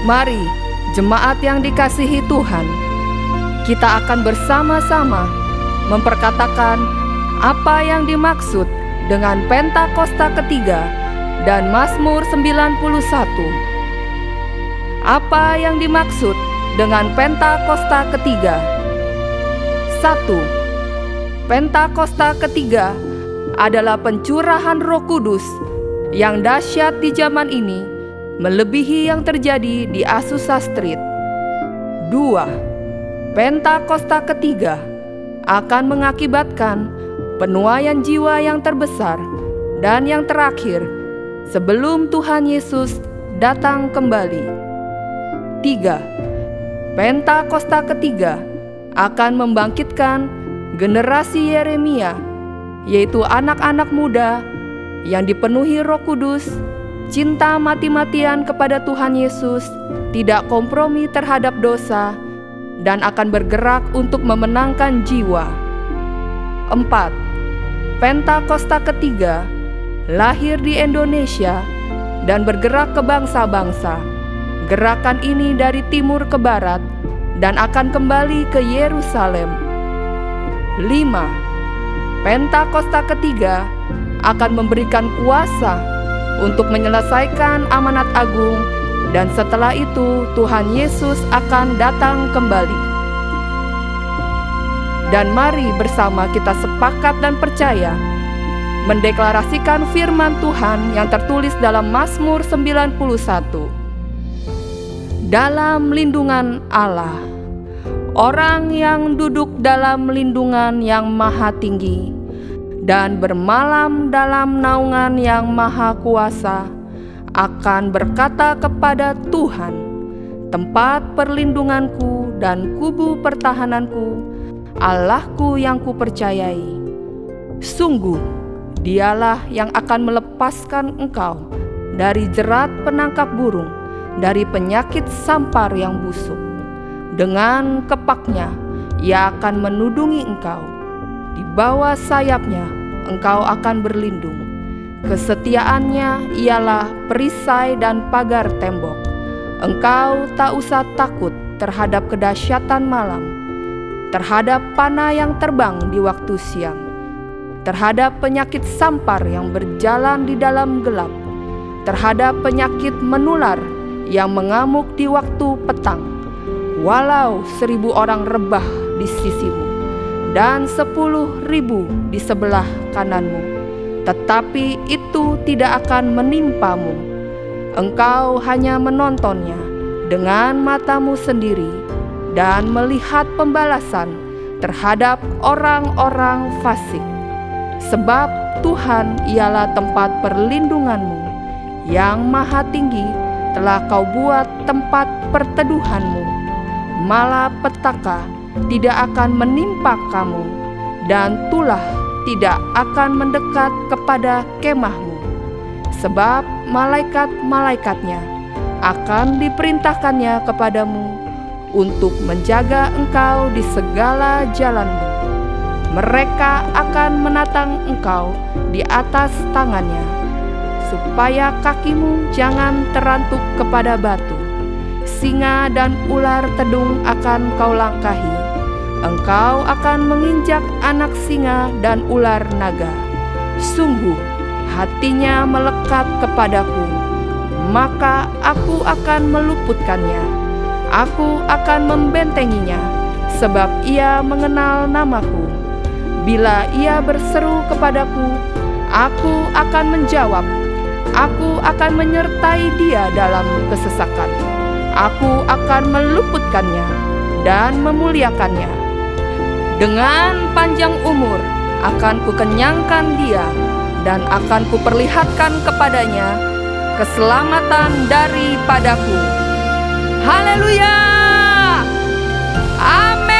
Mari, jemaat yang dikasihi Tuhan, kita akan bersama-sama memperkatakan apa yang dimaksud dengan Pentakosta ketiga dan Mazmur 91. Apa yang dimaksud dengan Pentakosta ketiga? 1. Pentakosta ketiga adalah pencurahan Roh Kudus yang dahsyat di zaman ini, melebihi yang terjadi di Azusa Street. 2. Pentakosta ketiga akan mengakibatkan penuaian jiwa yang terbesar dan yang terakhir sebelum Tuhan Yesus datang kembali. 3. Pentakosta ketiga akan membangkitkan generasi Yeremia, yaitu anak-anak muda yang dipenuhi Roh Kudus, cinta mati-matian kepada Tuhan Yesus, tidak kompromi terhadap dosa, dan akan bergerak untuk memenangkan jiwa. 4. Pentakosta ketiga lahir di Indonesia dan bergerak ke bangsa-bangsa. Gerakan ini dari timur ke barat dan akan kembali ke Yerusalem. 5. Pentakosta ketiga akan memberikan kuasa untuk menyelesaikan amanat agung, dan setelah itu Tuhan Yesus akan datang kembali. Dan mari bersama kita sepakat dan percaya mendeklarasikan firman Tuhan yang tertulis dalam Mazmur 91. Dalam lindungan Allah, orang yang duduk dalam lindungan yang maha tinggi dan bermalam dalam naungan yang maha kuasa akan berkata kepada Tuhan, tempat perlindunganku dan kubu pertahananku, Allahku yang kupercayai. Sungguh, dialah yang akan melepaskan engkau dari jerat penangkap burung, dari penyakit sampar yang busuk. Dengan kepaknya, ia akan menudungi engkau. Di bawah sayapnya engkau akan berlindung. Kesetiaannya ialah perisai dan pagar tembok. Engkau tak usah takut terhadap kedahsyatan malam, terhadap panah yang terbang di waktu siang, terhadap penyakit sampar yang berjalan di dalam gelap, terhadap penyakit menular yang mengamuk di waktu petang. Walau 1.000 orang rebah di sisimu dan 10.000 di sebelah kananmu, tetapi itu tidak akan menimpamu. Engkau hanya menontonnya dengan matamu sendiri dan melihat pembalasan terhadap orang-orang fasik. Sebab Tuhan ialah tempat perlindunganmu, yang maha tinggi telah kau buat tempat perteduhanmu. Malapetaka tidak akan menimpa kamu, dan tulah tidak akan mendekat kepada kemahmu. Sebab malaikat-malaikatnya akan diperintahkannya kepadamu untuk menjaga engkau di segala jalanmu. Mereka akan menatang engkau di atas tangannya, supaya kakimu jangan terantuk kepada batu. Singa dan ular tedung akan kau langkahi. Engkau akan menginjak anak singa dan ular naga. Sungguh, hatinya melekat kepadaku, maka aku akan meluputkannya. Aku akan membentenginya, sebab ia mengenal namaku. Bila ia berseru kepadaku, aku akan menjawab. Aku akan menyertai dia dalam kesesakan. Aku akan meluputkannya dan memuliakannya. Dengan panjang umur akan kukenyangkan dia, dan akan kuperlihatkan kepadanya keselamatan daripadaku. Haleluya! Amin.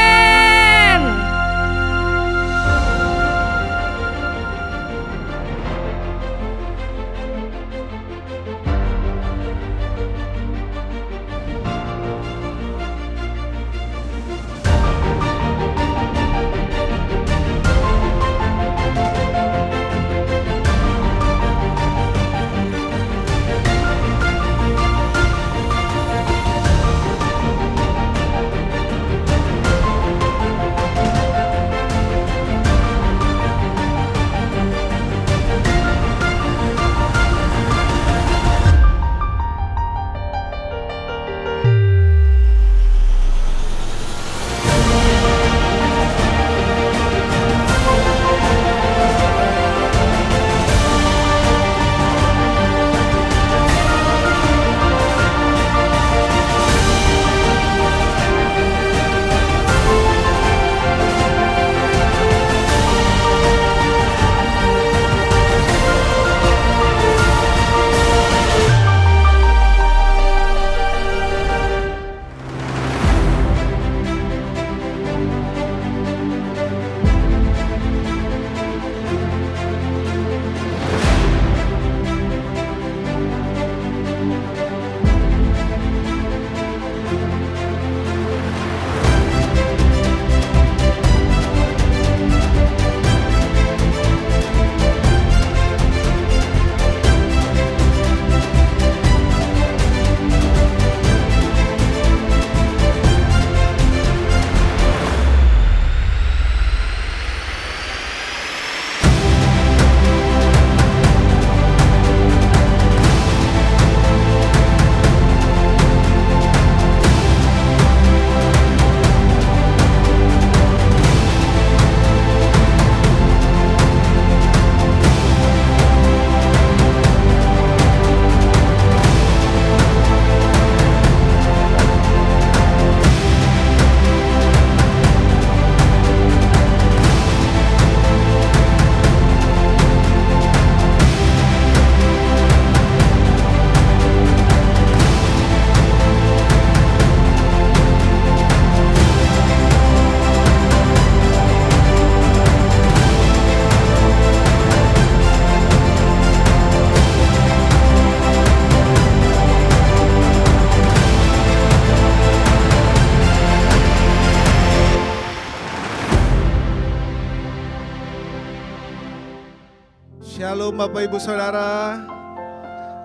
Shalom Bapak Ibu Saudara.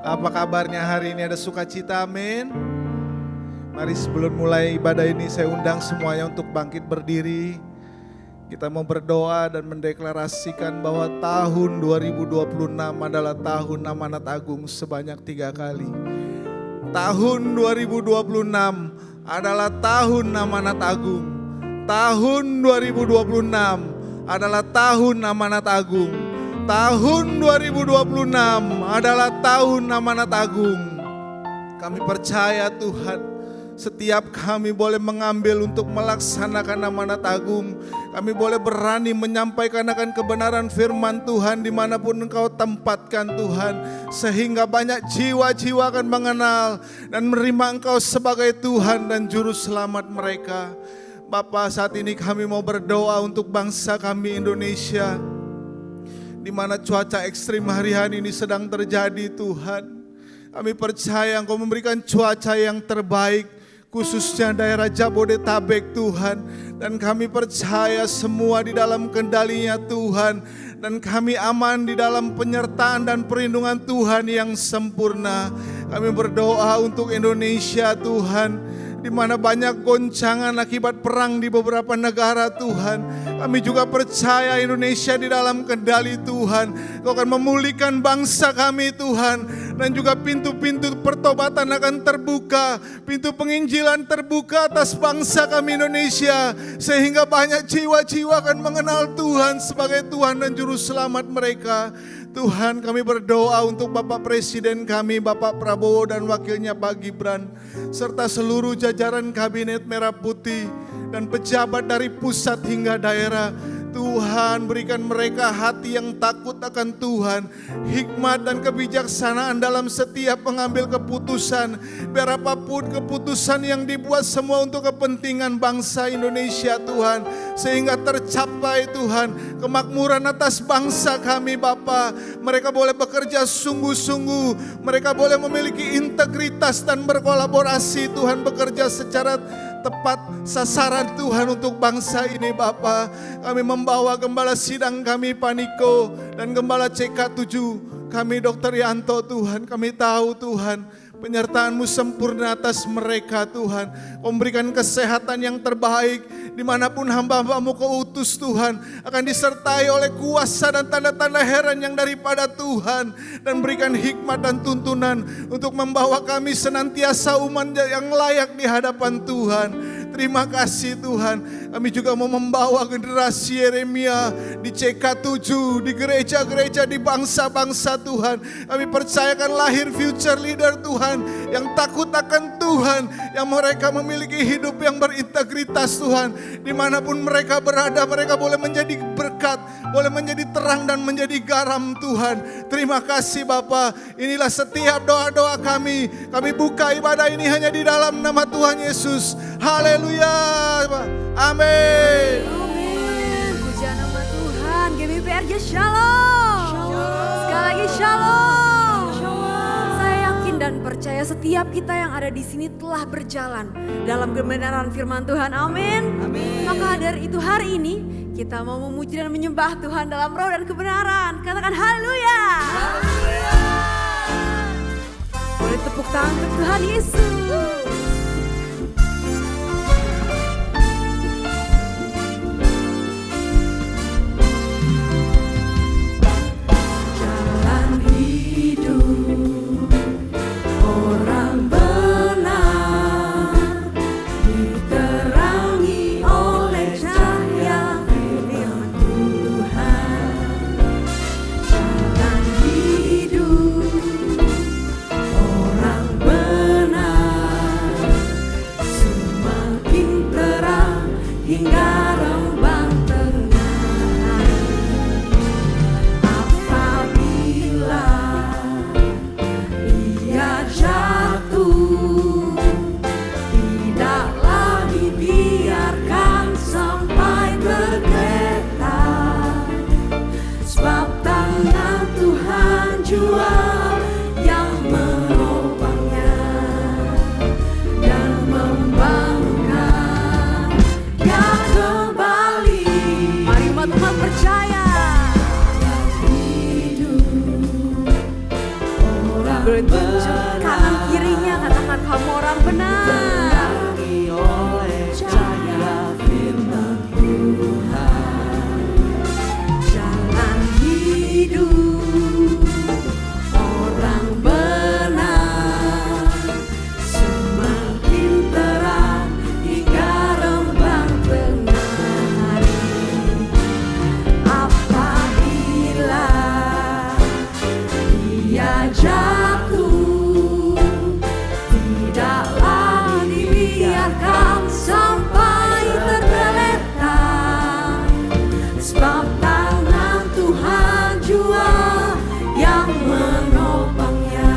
Apa kabarnya hari ini? Ada sukacita, amin. Mari sebelum mulai ibadah ini saya undang semuanya untuk bangkit berdiri. Kita mau berdoa dan mendeklarasikan bahwa tahun 2026 adalah tahun amanat agung sebanyak 3 kali. Tahun 2026 adalah tahun amanat agung. Tahun 2026 adalah tahun amanat agung. Tahun 2026 adalah tahun amanat agung. Kami percaya Tuhan, setiap kami boleh mengambil untuk melaksanakan amanat agung. Kami boleh berani menyampaikan akan kebenaran firman Tuhan dimanapun Engkau tempatkan Tuhan. Sehingga banyak jiwa-jiwa akan mengenal dan menerima Engkau sebagai Tuhan dan Juru Selamat mereka. Bapa, saat ini kami mau berdoa untuk bangsa kami Indonesia, di mana cuaca ekstrim hari-hari ini sedang terjadi Tuhan. Kami percaya Engkau memberikan cuaca yang terbaik, khususnya daerah Jabodetabek Tuhan. Dan kami percaya semua di dalam kendali-Nya Tuhan. Dan kami aman di dalam penyertaan dan perlindungan Tuhan yang sempurna. Kami berdoa untuk Indonesia Tuhan, di mana banyak goncangan akibat perang di beberapa negara Tuhan. Kami juga percaya Indonesia di dalam kendali Tuhan. Kau akan memulihkan bangsa kami Tuhan. Dan juga pintu-pintu pertobatan akan terbuka. Pintu penginjilan terbuka atas bangsa kami Indonesia. Sehingga banyak jiwa-jiwa akan mengenal Tuhan sebagai Tuhan dan Juru Selamat mereka. Tuhan, kami berdoa untuk Bapak Presiden kami, Bapak Prabowo dan wakilnya Pak Gibran, serta seluruh jajaran Kabinet Merah Putih dan pejabat dari pusat hingga daerah. Tuhan, berikan mereka hati yang takut akan Tuhan, hikmat dan kebijaksanaan dalam setiap mengambil keputusan. Biar apapun keputusan yang dibuat, semua untuk kepentingan bangsa Indonesia Tuhan, sehingga tercapai Tuhan kemakmuran atas bangsa kami Bapa. Mereka boleh bekerja sungguh-sungguh, mereka boleh memiliki integritas dan berkolaborasi Tuhan, bekerja secara tepat sasaran Tuhan untuk bangsa ini Bapa. Kami membawa gembala sidang kami Pak Niko dan gembala CK7 kami Dr. Yanto Tuhan. Kami tahu Tuhan penyertaan-Mu sempurna atas mereka Tuhan. Memberikan kesehatan yang terbaik dimanapun hamba-hamba-Mu Kau utus Tuhan, akan disertai oleh kuasa dan tanda-tanda heran yang daripada Tuhan. Dan berikan hikmat dan tuntunan untuk membawa kami senantiasa umat yang layak di hadapan Tuhan. Terima kasih Tuhan. Kami juga mau membawa generasi Yeremia di CK7, di gereja-gereja, di bangsa-bangsa Tuhan. Kami percayakan lahir future leader Tuhan, yang takut akan Tuhan, yang mereka memiliki hidup yang berintegritas Tuhan. Dimanapun mereka berada, mereka boleh menjadi berkat, boleh menjadi terang dan menjadi garam Tuhan. Terima kasih Bapa. Inilah setiap doa-doa kami. Kami buka ibadah ini hanya di dalam nama Tuhan Yesus. Haleluya. Amin. Amin. Puja nama Tuhan. GBPRJ Shalom. Sekali lagi Shalom. Saya yakin dan percaya setiap kita yang ada di sini telah berjalan dalam kebenaran firman Tuhan. Amin. Maka dari itu hari ini kita mau memuji dan menyembah Tuhan dalam roh dan kebenaran. Katakan haleluya. Boleh tepuk tangan untuk Tuhan Yesus. Orang benar Boleh tunjuk kanan kirinya, katakan kamu orang benar. Oleh cahaya firman Tuhan, Jalan hidup orang benar semakin terang hingga rembang tengah hari. Apabila dia jatuh, tidaklah dibiarkan sampai tergeletak, sebab tangan Tuhan jua yang menopangnya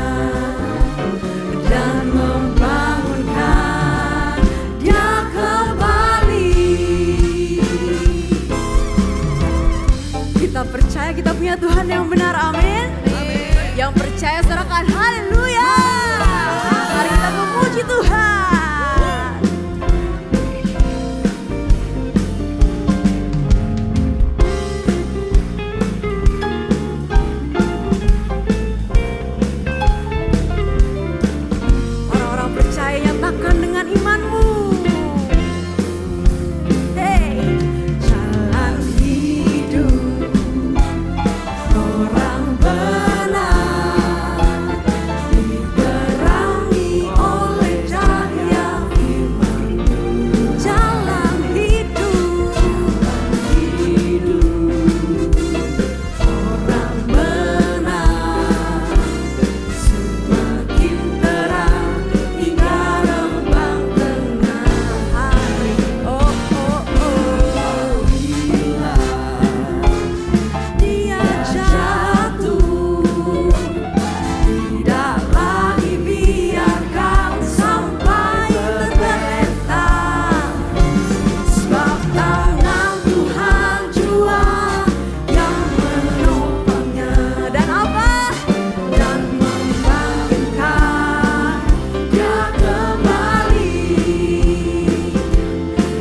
dan membangunkan dia kembali. Kita percaya kita punya Tuhan yang benar, amin. Yang percaya serahkan haleluya. Mari kita memuji Tuhan. Orang-orang percaya nyatakan dengan imanmu. Hey, jalan hidup orang benar diterangi oleh cahaya firman. Jalan hidup orang benar semakin terang hingga rembang tengah hari. Oh, oh, oh. Dia jatuh, tidaklah dibiarkan sampai tergeletak, sebab tangan Tuhan jua yang menopangnya. Dan apa? Dan membangkitkan dia kembali,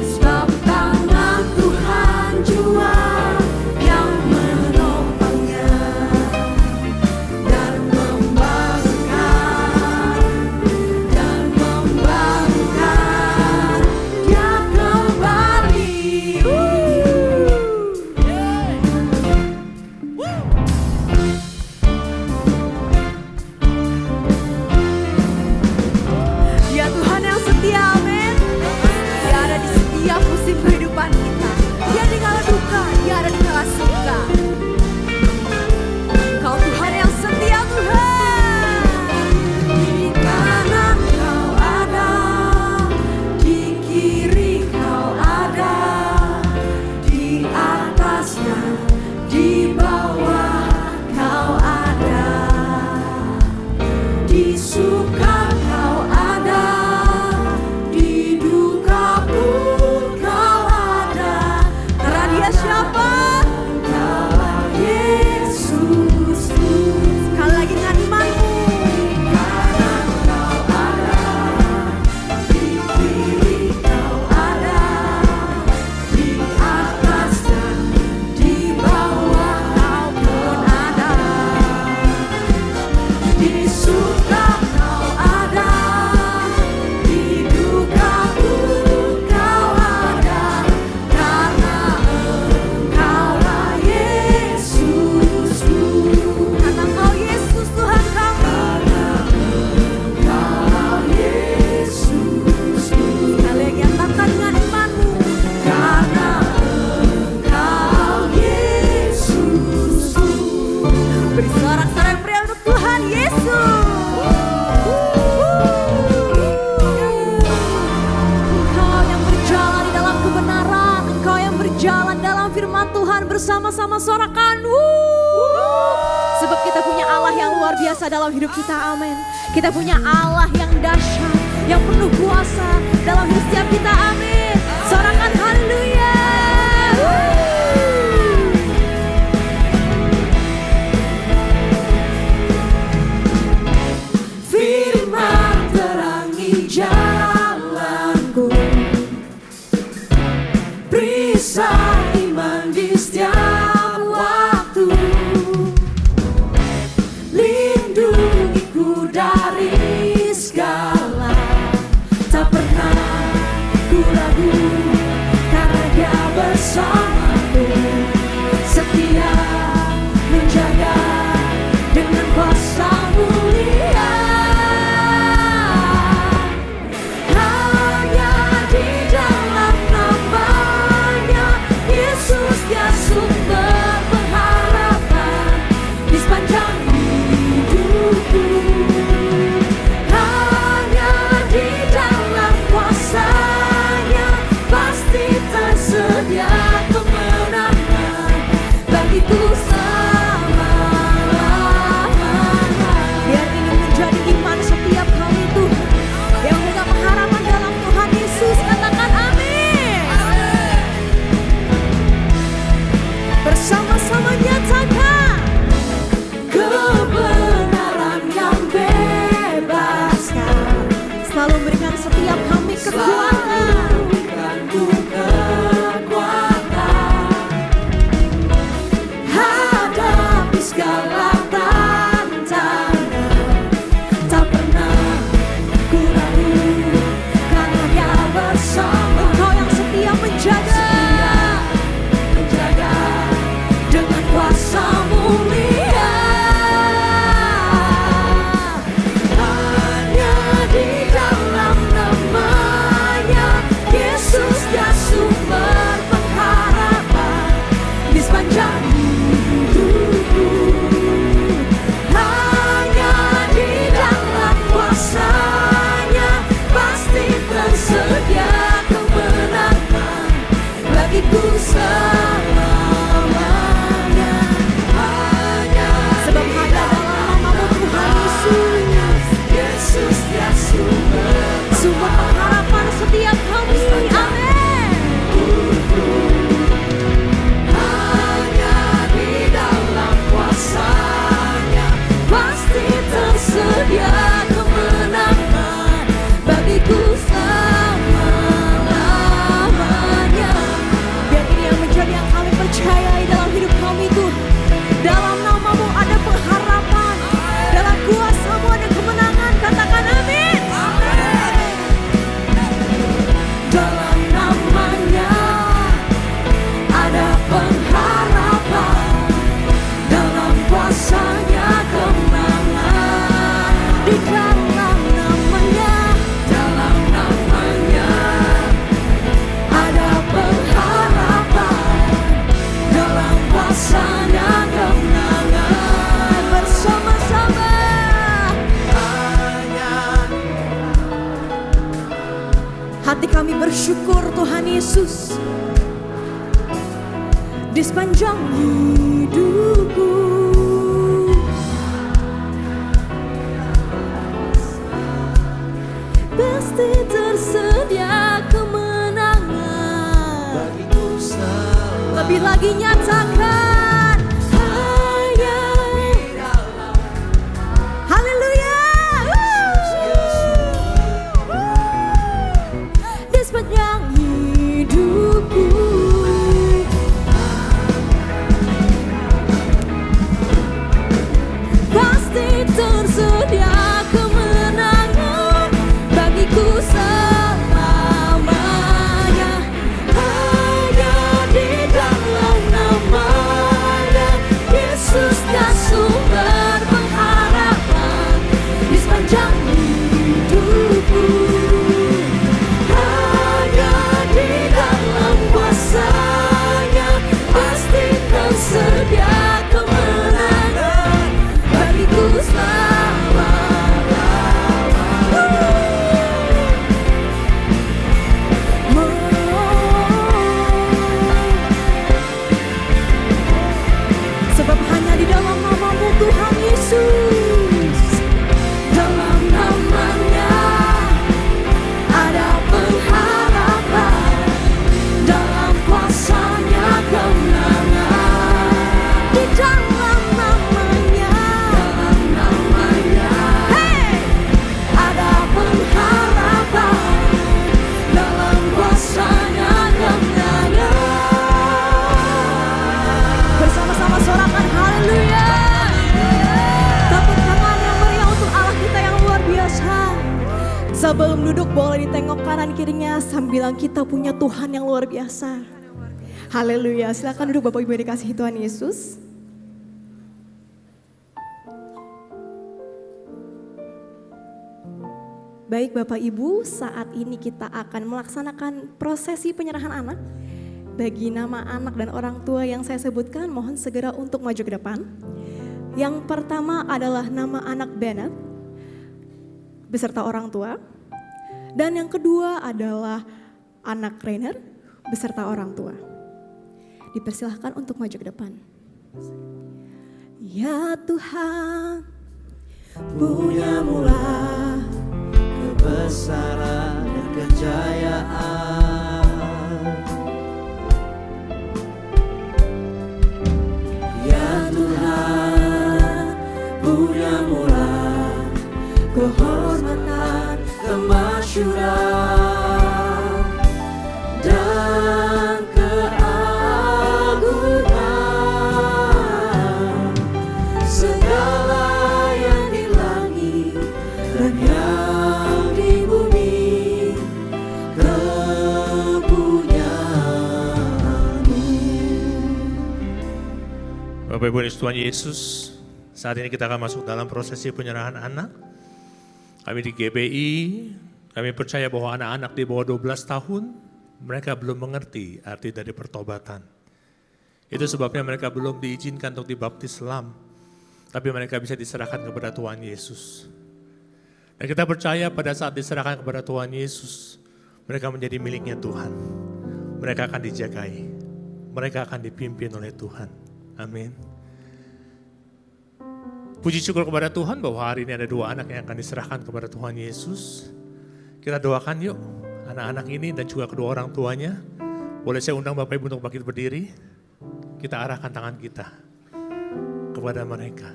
sebab tangan Tuhan jua yang menopangnya dan membangunkan dia kembali. Dia Tuhan yang setia, amin. Dia ada di setiap musim kehidupan kita. Dia di kala duka, dia ada di kala suka. Kau Tuhan yang setia, Tuhan. Di kanan Kau ada, di kiri Kau ada, di atasnya, di bawah Kau ada, di suka Kau ada, di duka pun Kau ada. Karena Dia siapa? Kaulah Yesus. Sekali lagi dengan imanmu. Kanan Kau ada, di kiri Kau ada, di atas dan di bawah Kau pun ada, di suka Kau ada, di duka pun Kau ada. Karena Engkaulah Yesus. Karena Engkau Yesus Tuhan kami. Engkaulah Yesus. Sekali lagi nyatakan dengan imanmu. Karena Engkau Yesus. Beri sorak-sorai yang meriah untuk Tuhan Yesus. Engkau yang berjalan di dalam kebenaran, Engkau yang berjalan dalam firman Tuhan bersama-sama sorakan. Sebab kita punya Allah yang luar biasa dalam hidup kita, amin. Kita punya Allah yang dahsyat, yang penuh kuasa dalam hidup setiap kita, amin. Sorakan haleluya. Firman terangi jalanku, perisai iman di setiap waktu, lindungiku syukur Tuhan Yesus di sepanjang hidupku. Pasti tersedia kemenangan bagiku selalu. Lebih lagi nyatakan hanya haleluya. Di sepanjang hidupku pasti tersedia kemenangan bagiku selamanya. Hanya di dalam namanya Yesus dan sumber pengharapan di sepanjang hidupku. Hanya di dalam kuasa-Nya pasti tersedia kemenangan bagiku sebab hanya di dalam nama-Mu Tuhan Yesus, dalam nama-Nya ada pengharapan, dalam kuasa-Nya kemenangan. Di dalam nama-Nya, hey, ada pengharapan, dalam kuasa-Nya kemenangan. Bersama-sama sorakan haleluya. Tepuk tangan yang meriah untuk Allah kita yang luar biasa. Sebelum duduk boleh ditengok kanan kirinya sambil bilang kita punya Tuhan yang luar biasa. Haleluya. Silakan duduk Bapak Ibu yang dikasihi Tuhan Yesus. Baik Bapak Ibu, saat ini kita akan melaksanakan prosesi penyerahan anak. Bagi nama anak dan orang tua yang saya sebutkan, mohon segera untuk maju ke depan. Yang pertama adalah nama anak Bennett beserta orang tua. Dan yang kedua adalah anak Rainer beserta orang tua. Dipersilahkan untuk maju ke depan. Ya Tuhan, Punya mula kebesaran dan kejayaan. Ya Tuhan, punya mula kehormatan, kemasyuran dan keagungan. Segala yang di langit dan yang di bumi kepunyaanmu. Bapak Ibu Tuhan Yesus, saat ini kita akan masuk dalam prosesi penyerahan anak. Kami di GBI, kami percaya bahwa anak-anak di bawah 12 tahun, mereka belum mengerti arti dari pertobatan. Itu sebabnya mereka belum diizinkan untuk dibaptis Islam, tapi mereka bisa diserahkan kepada Tuhan Yesus. Dan kita percaya pada saat diserahkan kepada Tuhan Yesus, mereka menjadi miliknya Tuhan. Mereka akan dijagai, mereka akan dipimpin oleh Tuhan. Amin. Puji syukur kepada Tuhan bahwa hari ini ada 2 anak yang akan diserahkan kepada Tuhan Yesus. Kita doakan yuk anak-anak ini dan juga kedua orang tuanya. Boleh saya undang Bapak Ibu untuk bangkit berdiri. Kita arahkan tangan kita kepada mereka.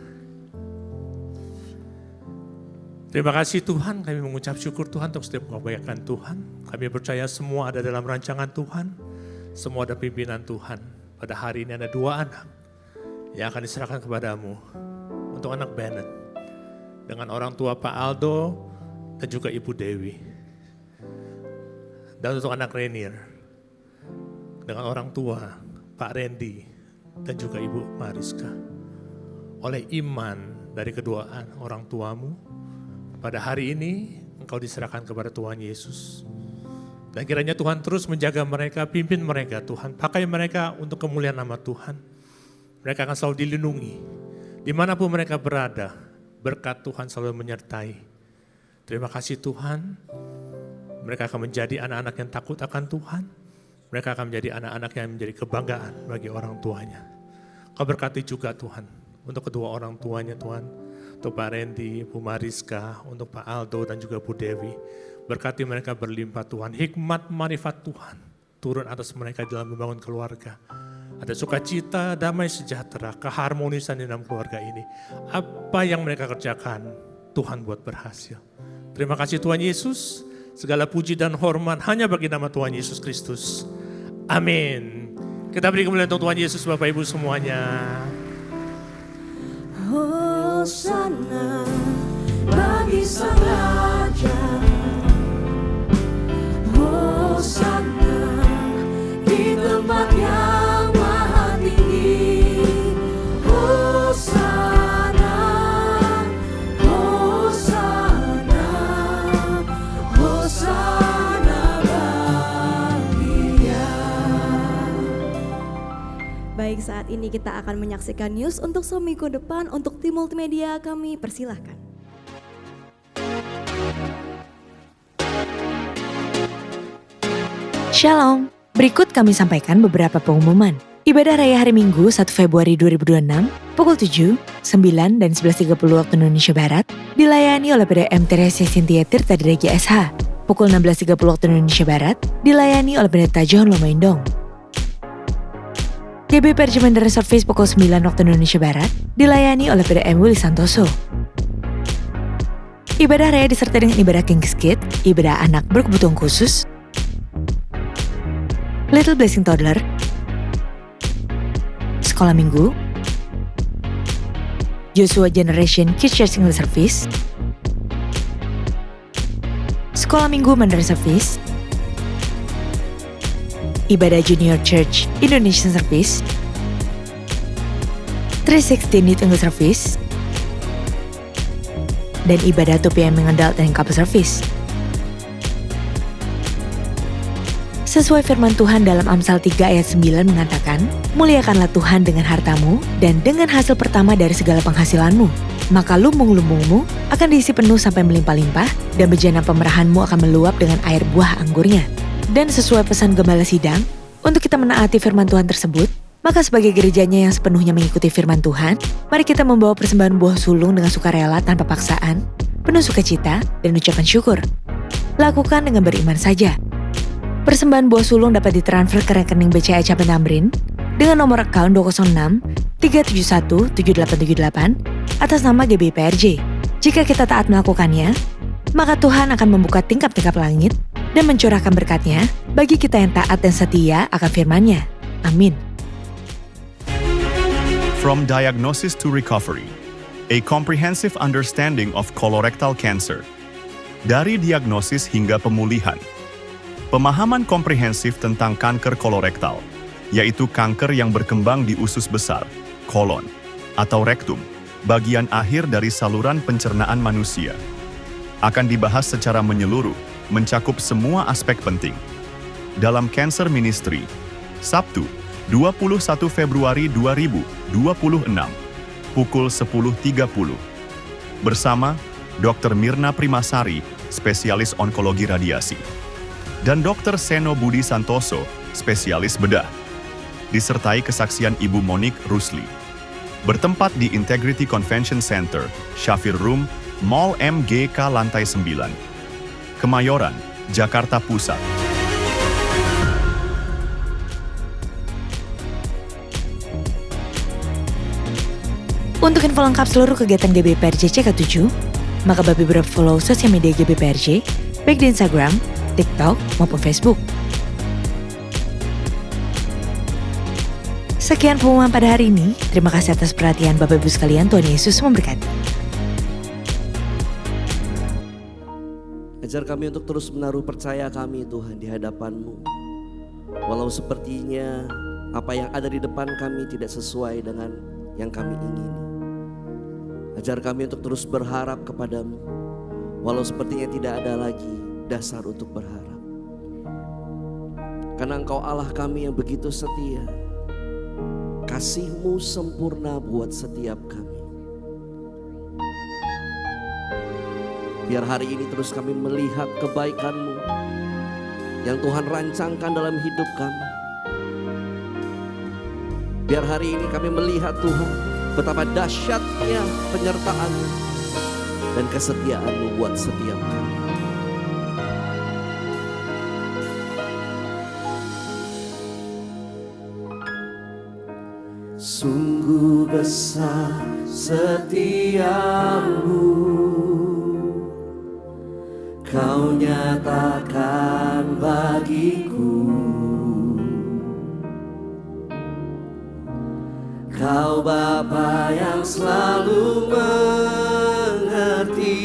Terima kasih Tuhan, kami mengucap syukur Tuhan untuk setiap kebaikan Tuhan. Kami percaya semua ada dalam rancangan Tuhan, semua ada pimpinan Tuhan. Pada hari ini ada 2 anak yang akan diserahkan kepadamu. Untuk anak Bennett, dengan orang tua Pak Aldo dan juga Ibu Dewi. Dan untuk anak Rainier, dengan orang tua Pak Randy dan juga Ibu Mariska. Oleh iman dari kedua orang tuamu, pada hari ini engkau diserahkan kepada Tuhan Yesus. Dan kiranya Tuhan terus menjaga mereka, pimpin mereka Tuhan. Pakai mereka untuk kemuliaan nama Tuhan. Mereka akan selalu dilindungi. Dimanapun mereka berada, berkat Tuhan selalu menyertai. Terima kasih Tuhan. Mereka akan menjadi anak-anak yang takut akan Tuhan. Mereka akan menjadi anak-anak yang menjadi kebanggaan bagi orang tuanya. Kau berkati juga Tuhan, untuk kedua orang tuanya Tuhan. Untuk Pak Randy, Bu Mariska, untuk Pak Aldo dan juga Bu Dewi. Berkati mereka berlimpah Tuhan, hikmat marifat Tuhan turun atas mereka dalam membangun keluarga. Ada sukacita, damai sejahtera, keharmonisan di dalam keluarga ini. Apa yang mereka kerjakan, Tuhan buat berhasil. Terima kasih Tuhan Yesus, segala puji dan hormat hanya bagi nama Tuhan Yesus Kristus. Amin. Kita beri kemuliaan untuk Tuhan Yesus Bapak Ibu semuanya. Hosana bagi Sang Raja, Hosana di tempat yang maha tinggi, Hosana, Hosana, Hosana bagi Dia. Baik, saat ini kita akan menyaksikan news untuk seminggu depan. Untuk tim multimedia kami persilahkan. Shalom, berikut kami sampaikan beberapa pengumuman. Ibadah Raya hari Minggu 1 Februari 2026 pukul 7, 9, dan 11.30 waktu Indonesia Barat dilayani oleh PDM Teresa Cynthia Tirta Diregi SH. Pukul 16.30 waktu Indonesia Barat dilayani oleh Pendeta John Lomaindong. GBPRJ Mandarin Service pukul 9 waktu Indonesia Barat dilayani oleh PDM Willy Santoso. Ibadah Raya disertai dengan ibadah King's Kid, ibadah anak berkebutuhan khusus, Little Blessing Toddler, Sekolah Minggu, Joshua Generation Kids Church English Service, Sekolah Minggu Mandarin Service, Ibadah Junior Church Indonesian Service, 316 Youth English Service, dan Ibadah 2 PM Adult dan Couple Service. Sesuai firman Tuhan dalam Amsal 3 ayat 9 mengatakan, muliakanlah Tuhan dengan hartamu dan dengan hasil pertama dari segala penghasilanmu. Maka lumbung-lumbungmu akan diisi penuh sampai melimpah-limpah dan bejana pemerahanmu akan meluap dengan air buah anggurnya. Dan sesuai pesan Gembala Sidang, untuk kita menaati firman Tuhan tersebut, maka sebagai gerejanya yang sepenuhnya mengikuti firman Tuhan, mari kita membawa persembahan buah sulung dengan sukarela tanpa paksaan, penuh sukacita dan ucapan syukur. Lakukan dengan beriman saja. Persembahan buah sulung dapat ditransfer ke rekening BCA Capen Tamrin dengan nomor account 206 371 7878 atas nama GBPRJ. Jika kita taat melakukannya, maka Tuhan akan membuka tingkap-tingkap langit dan mencurahkan berkat-Nya bagi kita yang taat dan setia akan firman-Nya. Amin. From diagnosis to recovery, a comprehensive understanding of colorectal cancer. Dari diagnosis hingga pemulihan. Pemahaman komprehensif tentang kanker kolorektal, yaitu kanker yang berkembang di usus besar, kolon, atau rektum, bagian akhir dari saluran pencernaan manusia. Akan dibahas secara menyeluruh, mencakup semua aspek penting. Dalam Cancer Ministry, Sabtu, 21 Februari 2026, pukul 10.30. Bersama Dr. Mirna Primasari, spesialis onkologi radiasi. Dan Dr. Seno Budi Santoso, spesialis bedah. Disertai kesaksian Ibu Monique Rusli. Bertempat di Integrity Convention Center, Shafir Room, Mall MGK Lantai 9. Kemayoran, Jakarta Pusat. Untuk info lengkap seluruh kegiatan GBPRJ CK7, maka Bapak Ibu follow sosial media GBPRJ, baik di Instagram, TikTok, maupun Facebook. Sekian pengumuman pada hari ini. Terima kasih atas perhatian Bapak Ibu sekalian. Tuhan Yesus memberkati. Ajar kami untuk terus menaruh percaya kami Tuhan di hadapan-Mu. Walau sepertinya apa yang ada di depan kami tidak sesuai dengan yang kami ingini. Ajar kami untuk terus berharap kepada-Mu. Walau sepertinya tidak ada lagi dasar untuk berharap. Karena Engkau Allah kami yang begitu setia. Kasih-Mu sempurna buat setiap kami. Biar hari ini terus kami melihat kebaikan-Mu yang Tuhan rancangkan dalam hidup kami. Biar hari ini kami melihat Tuhan, betapa dahsyatnya penyertaan-Mu dan kesetiaan-Mu buat setiap kami. Sungguh besar setiamu, Kau nyatakan bagiku. Kau Bapa yang selalu mengerti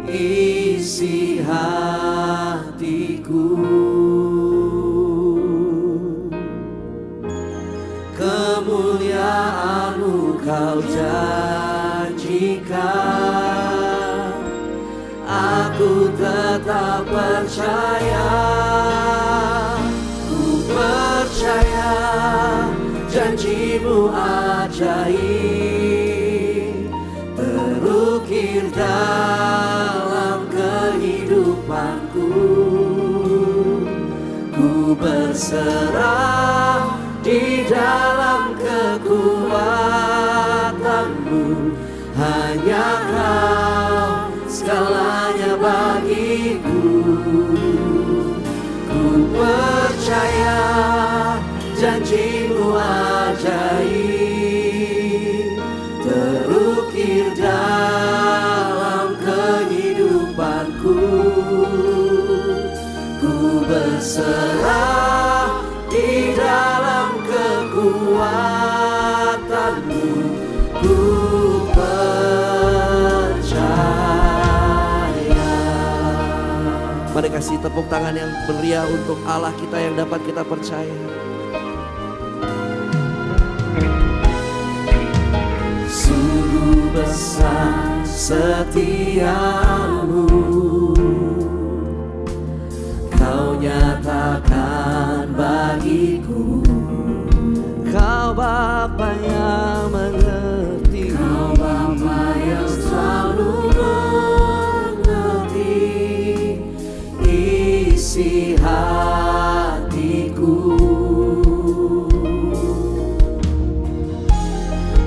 isi hatiku. Kemuliaan-Mu Kau janjikan, aku tetap percaya. Ku percaya janji-Mu ajaib, terukir dalam kehidupanku. Ku berserah di dalam kekuatan-Mu, hanya Kau segalanya bagiku. Ku percaya janji-Mu ajaib, terukir dalam kehidupanku. Ku berserah di dalam kekuatan-Mu, ku percaya. Mari kasih tepuk tangan yang meriah untuk Allah kita yang dapat kita percaya. Sungguh besar setiamu, Kau nyatakan bagiku. Kau Bapa yang mengerti, Kau Bapa yang selalu mengerti isi hatiku.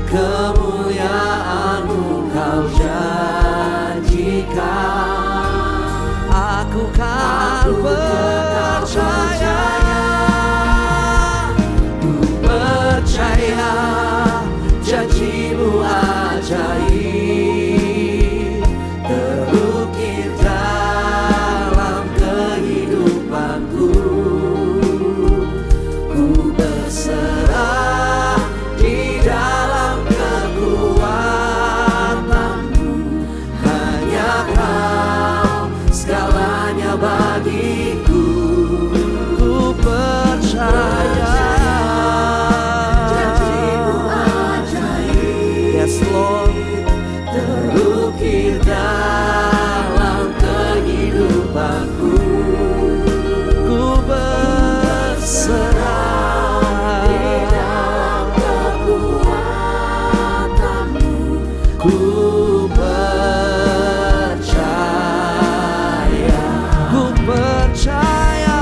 Kemuliaan-Mu Kau janjikan, aku kan percaya. ku percaya janji-Mu ajaib, terukir dalam kehidupanku. Ku berserah di dalam kekuatan-Mu, hanya Kau segalanya bagiku. Ku percaya Janji-Mu ajaib, yes Lord, terukir dalam kehidupanku. ku berserah Di dalam kekuatan-Mu, ku percaya, ku percaya.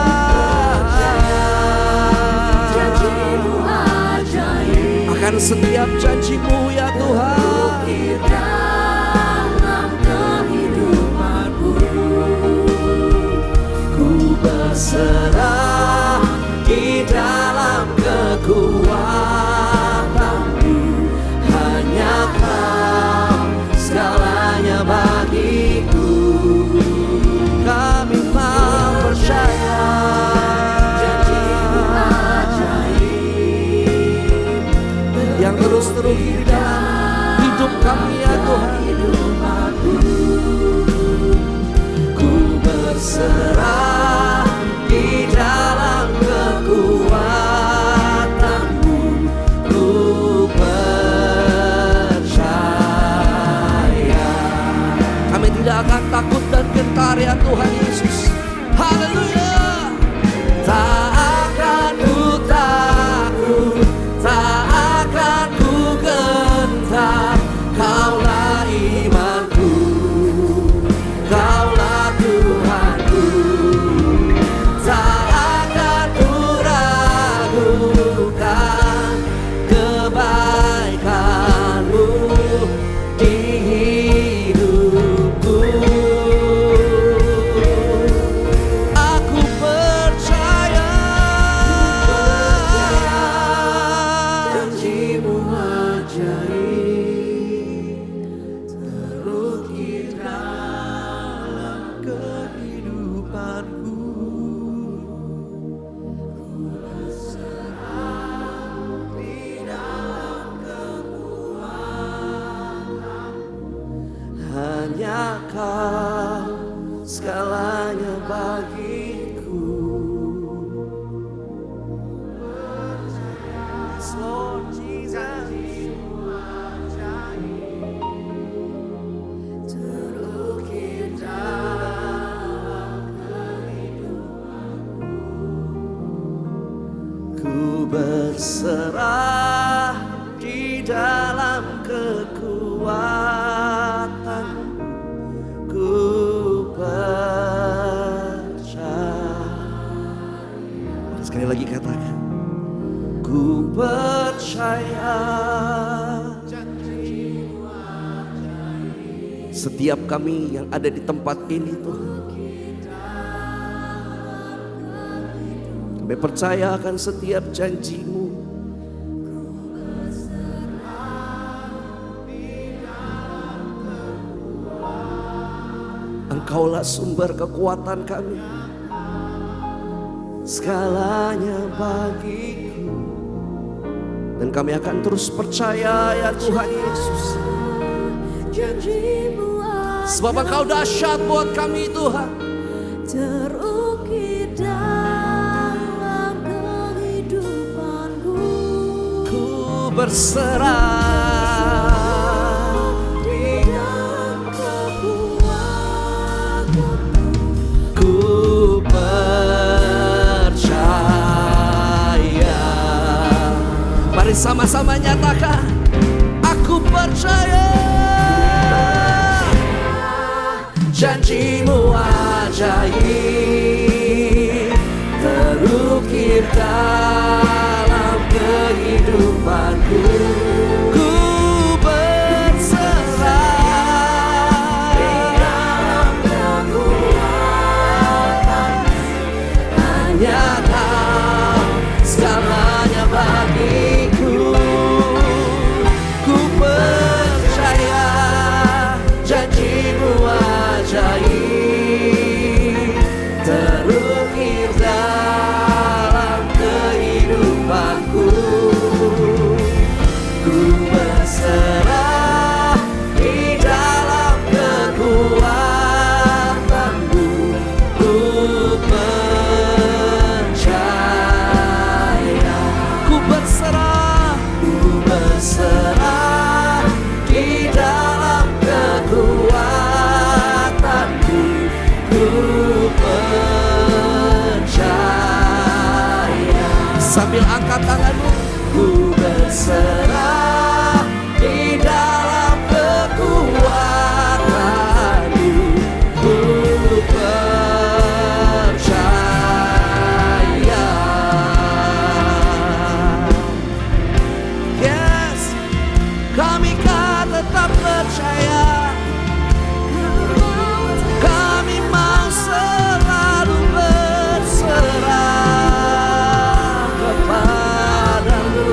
janji-Mu ajaib, Akan setiap janji-Mu ya Tuhan, terukir dalam kehidupanku. Ku berserah di dalam kekuatan-Mu, hanya Kau segalanya bagiku. kami mau percaya. Janji-Mu ajaib, Yang terus terukir berserah di dalam kekuatan. Ku percaya. Sekali lagi katakan, ku percaya. Setiap kami yang ada di tempat ini Tuhan, kami percaya akan setiap janji-Mu. Engkaulah sumber kekuatan kami, segalanya bagiku. Dan kami akan terus percaya ya Tuhan Yesus. Sebab Engkau dahsyat buat kami Tuhan. Terukir dalam kehidupanku, Ku berserah di dalam kekuatanmu. ku percaya. Mari sama-sama nyatakan, aku percaya. Janji-Mu ajaib, terukir dalam kehidupanku. Ku berserah di dalam kekuatan. Hanya Kau segalanya bagiku. Ku percaya janji-Mu ajaib, terukir dalam kehidupanku. Ku berserah di dalam kekuatan-Mu. Ku percaya. Ku berserah di dalam kekuatan-Mu. Ku percaya. Sambil angkat tanganmu, ku berserah di dalam kekuatan-Mu. Ku percaya. Yes, kami kan tetap percaya. Kami mau selalu berserah kepadamu.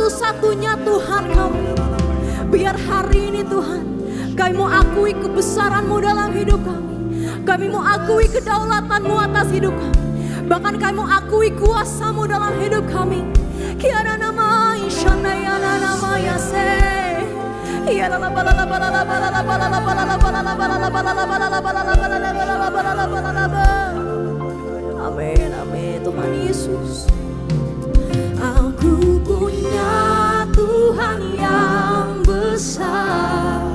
satu-satunya Tuhan kami. Biar hari ini Tuhan, kami mau akui kebesaran-Mu dalam hidup kami. Kami mau akui kedaulatan-Mu atas hidup kami. Bahkan kami mau akui kuasa-Mu dalam hidup kami. Kiara nama Ishana yana nama Yase. Kiara la bala la bala la bala la bala la bala la bala la bala la bala la bala la bala la bala la bala la bala la bala la bala. Amin, amin Tuhan Yesus. Aku punya Tuhan yang besar,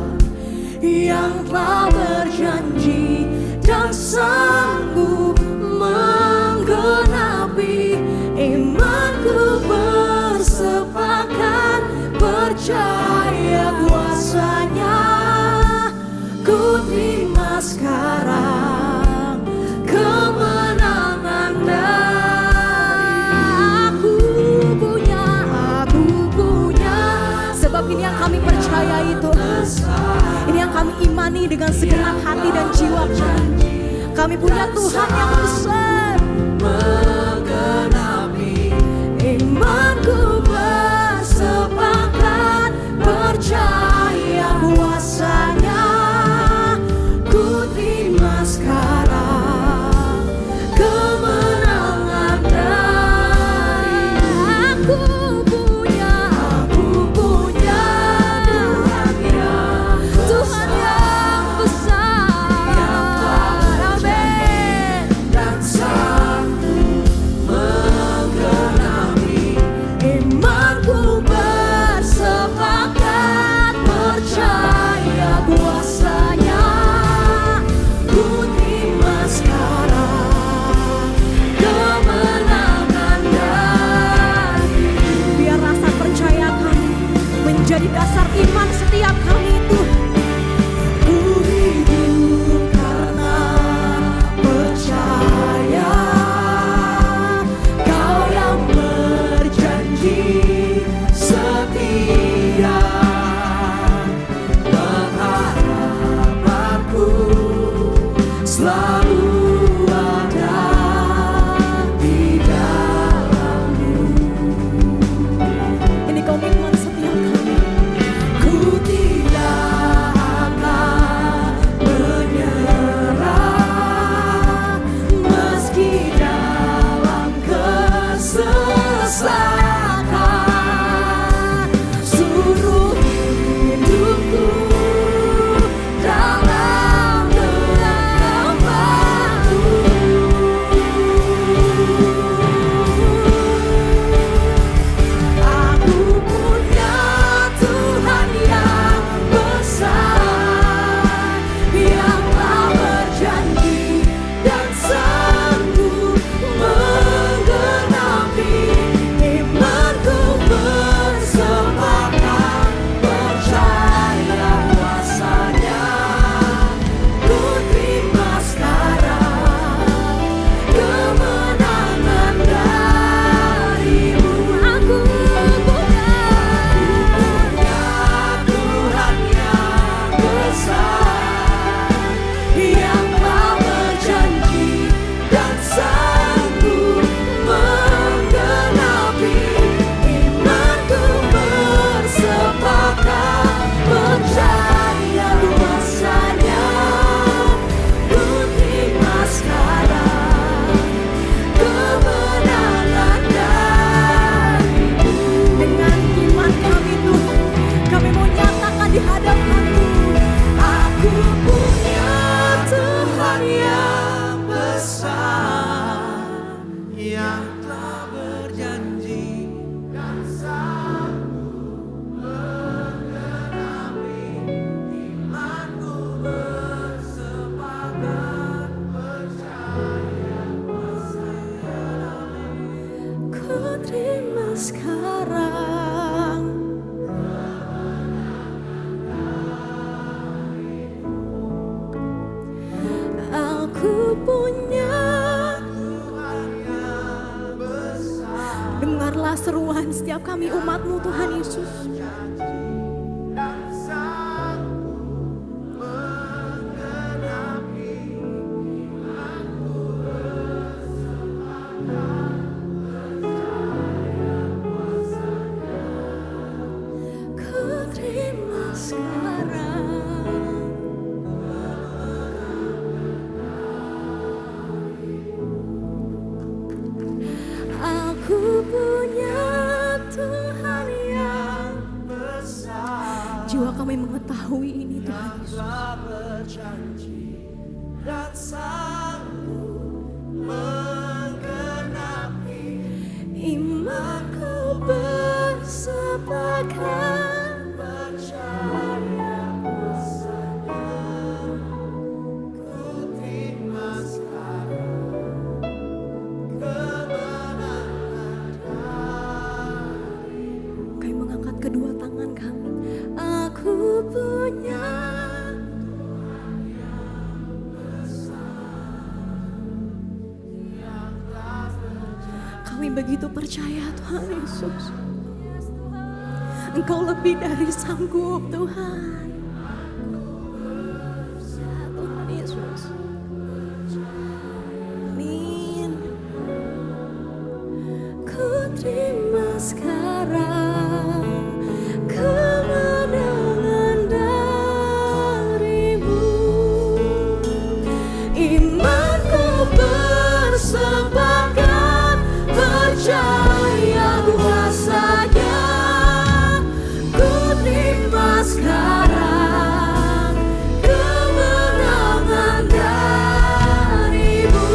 yang telah berjanji dan sanggup menggenapi. Imanku bersepakat, percaya kuasa-Nya. Ku terima sekarang kemenangan aku punya. Sebab ini yang kami percayai Tuhan. Ini yang kami imani dengan segenap hati dan jiwa kami. Kami punya Tuhan yang besar, menggenapi. Imanku bersepakat, percaya kuasa-Nya. Ku terima sekarang kemenangan dari aku punya Tuhan yang besar, amin, dan sanggup menggenapi. Imanku bersepakat, percaya kuasa-Nya. Ku terima sekarang kemenangan dari. Biar rasa percaya kami menjadi dasar iman setiap kami Tuhan. Ku hidup karena percaya Kau yang berjanji setia. Pengharapanku selalu ada di dalam-Mu. Ini komitmen setiap kami. Ku tidak akan menyerah meski dalam kesesakan. Suruh hidupku dalam genggaman-Mu. Aku punya Tuhan yang besar, yang telah berjanji dan sanggup menggenapi. Imanku bersepakat, percaya kuasa-Nya. Ku terima sekarang kemenangan dari-Mu. Aku punya Tuhan yang besar, yang telah berjanji dan sanggup menggenapi. Imanku bersepakat, percaya kuasa-Nya. Ku terima sekarang kemenangan dari-Mu. Dengan iman kami Tuhan, kami mau nyatakan di hadapan-Mu. Aku punya Tuhan yang besar, yang telah berjanji dan sanggup menggenapi. Imanku bersepakat, percaya kuasa-Nya. Ku terima sekarang. Aku punya Tuhan yang besar. Dengarlah seruan setiap kami umat-Mu Tuhan Yesus. jiwa kami mengetahui ini Tuhan Yesus. Telah berjanji dan sanggup menggenapi Imanku bersepakat percaya kuasanya. Ku terima sekarang kemenangan dari Kami mengangkat kedua tangan kami. Aku punya kami begitu percaya Tuhan Yesus. Engkau lebih dari sanggup Tuhan. Ya Tuhan Yesus. Amin. Ku terima sekarang kemenangan darimu. Imanku bersepakat percaya kuasanya. Ku terima sekarang kemenangan darimu.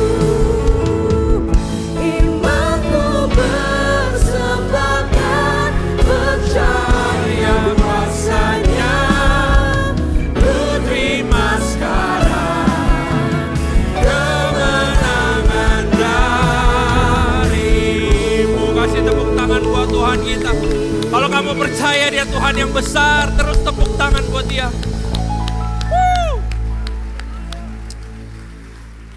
Imanku bersepakat percaya kuasanya. Ku terima sekarang kemenangan darimu. Kasih tepuk tangan buat Tuhan kita. Kalau kamu percaya dia Tuhan yang besar, terus tepuk tangan buat dia.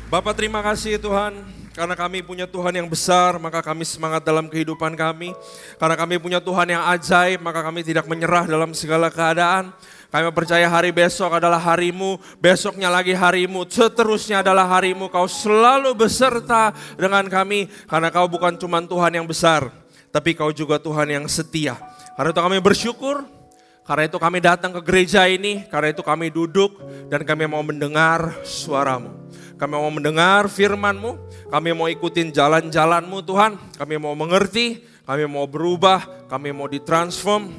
Bapak terima kasih Tuhan, karena kami punya Tuhan yang besar, maka kami semangat dalam kehidupan kami. Karena kami punya Tuhan yang ajaib, maka kami tidak menyerah dalam segala keadaan. Kami percaya hari besok adalah harimu, besoknya lagi harimu, seterusnya adalah harimu. Kau selalu beserta dengan kami, karena kau bukan cuma Tuhan yang besar, tapi kau juga Tuhan yang setia. Karena itu kami bersyukur, karena itu kami datang ke gereja ini, karena itu kami duduk dan kami mau mendengar suaramu. Kami mau mendengar firman-Mu, kami mau ikutin jalan-jalan-Mu Tuhan, kami mau mengerti, kami mau berubah, kami mau ditransform,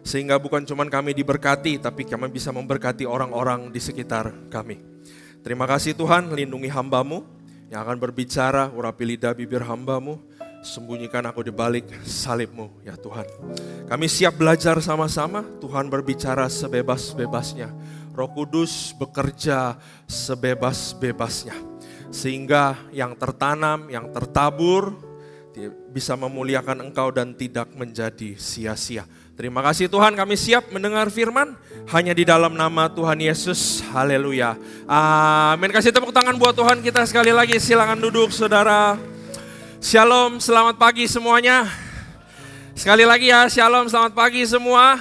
sehingga bukan cuma kami diberkati, tapi kami bisa memberkati orang-orang di sekitar kami. Terima kasih Tuhan, lindungi hamba-Mu yang akan berbicara, urapi lidah bibir hamba-Mu, sembunyikan aku di balik salib-Mu ya Tuhan. Kami siap belajar sama-sama, Tuhan berbicara sebebas-bebasnya. Roh Kudus bekerja sebebas-bebasnya. Sehingga yang tertanam, yang tertabur, bisa memuliakan Engkau dan tidak menjadi sia-sia. Terima kasih Tuhan, kami siap mendengar firman hanya di dalam nama Tuhan Yesus. Haleluya. Amin. Kasih tepuk tangan buat Tuhan kita sekali lagi. Silakan duduk saudara. Shalom, selamat pagi semuanya. Sekali lagi ya, shalom, selamat pagi semua.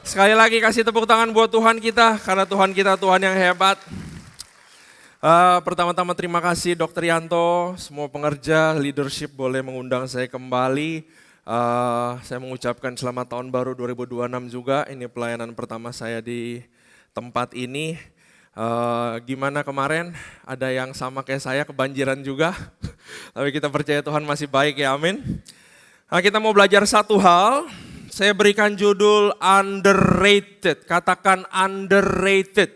Sekali lagi kasih tepuk tangan buat Tuhan kita, karena Tuhan kita Tuhan yang hebat. Pertama-tama terima kasih Dr. Yanto, semua pengerja, leadership boleh mengundang saya kembali. Saya mengucapkan selamat tahun baru 2026 juga, ini pelayanan pertama saya di tempat ini. Gimana kemarin? Ada yang sama kayak saya kebanjiran juga, tapi kita percaya Tuhan masih baik ya, amin. Nah, kita mau belajar satu hal, saya berikan judul underrated, katakan underrated.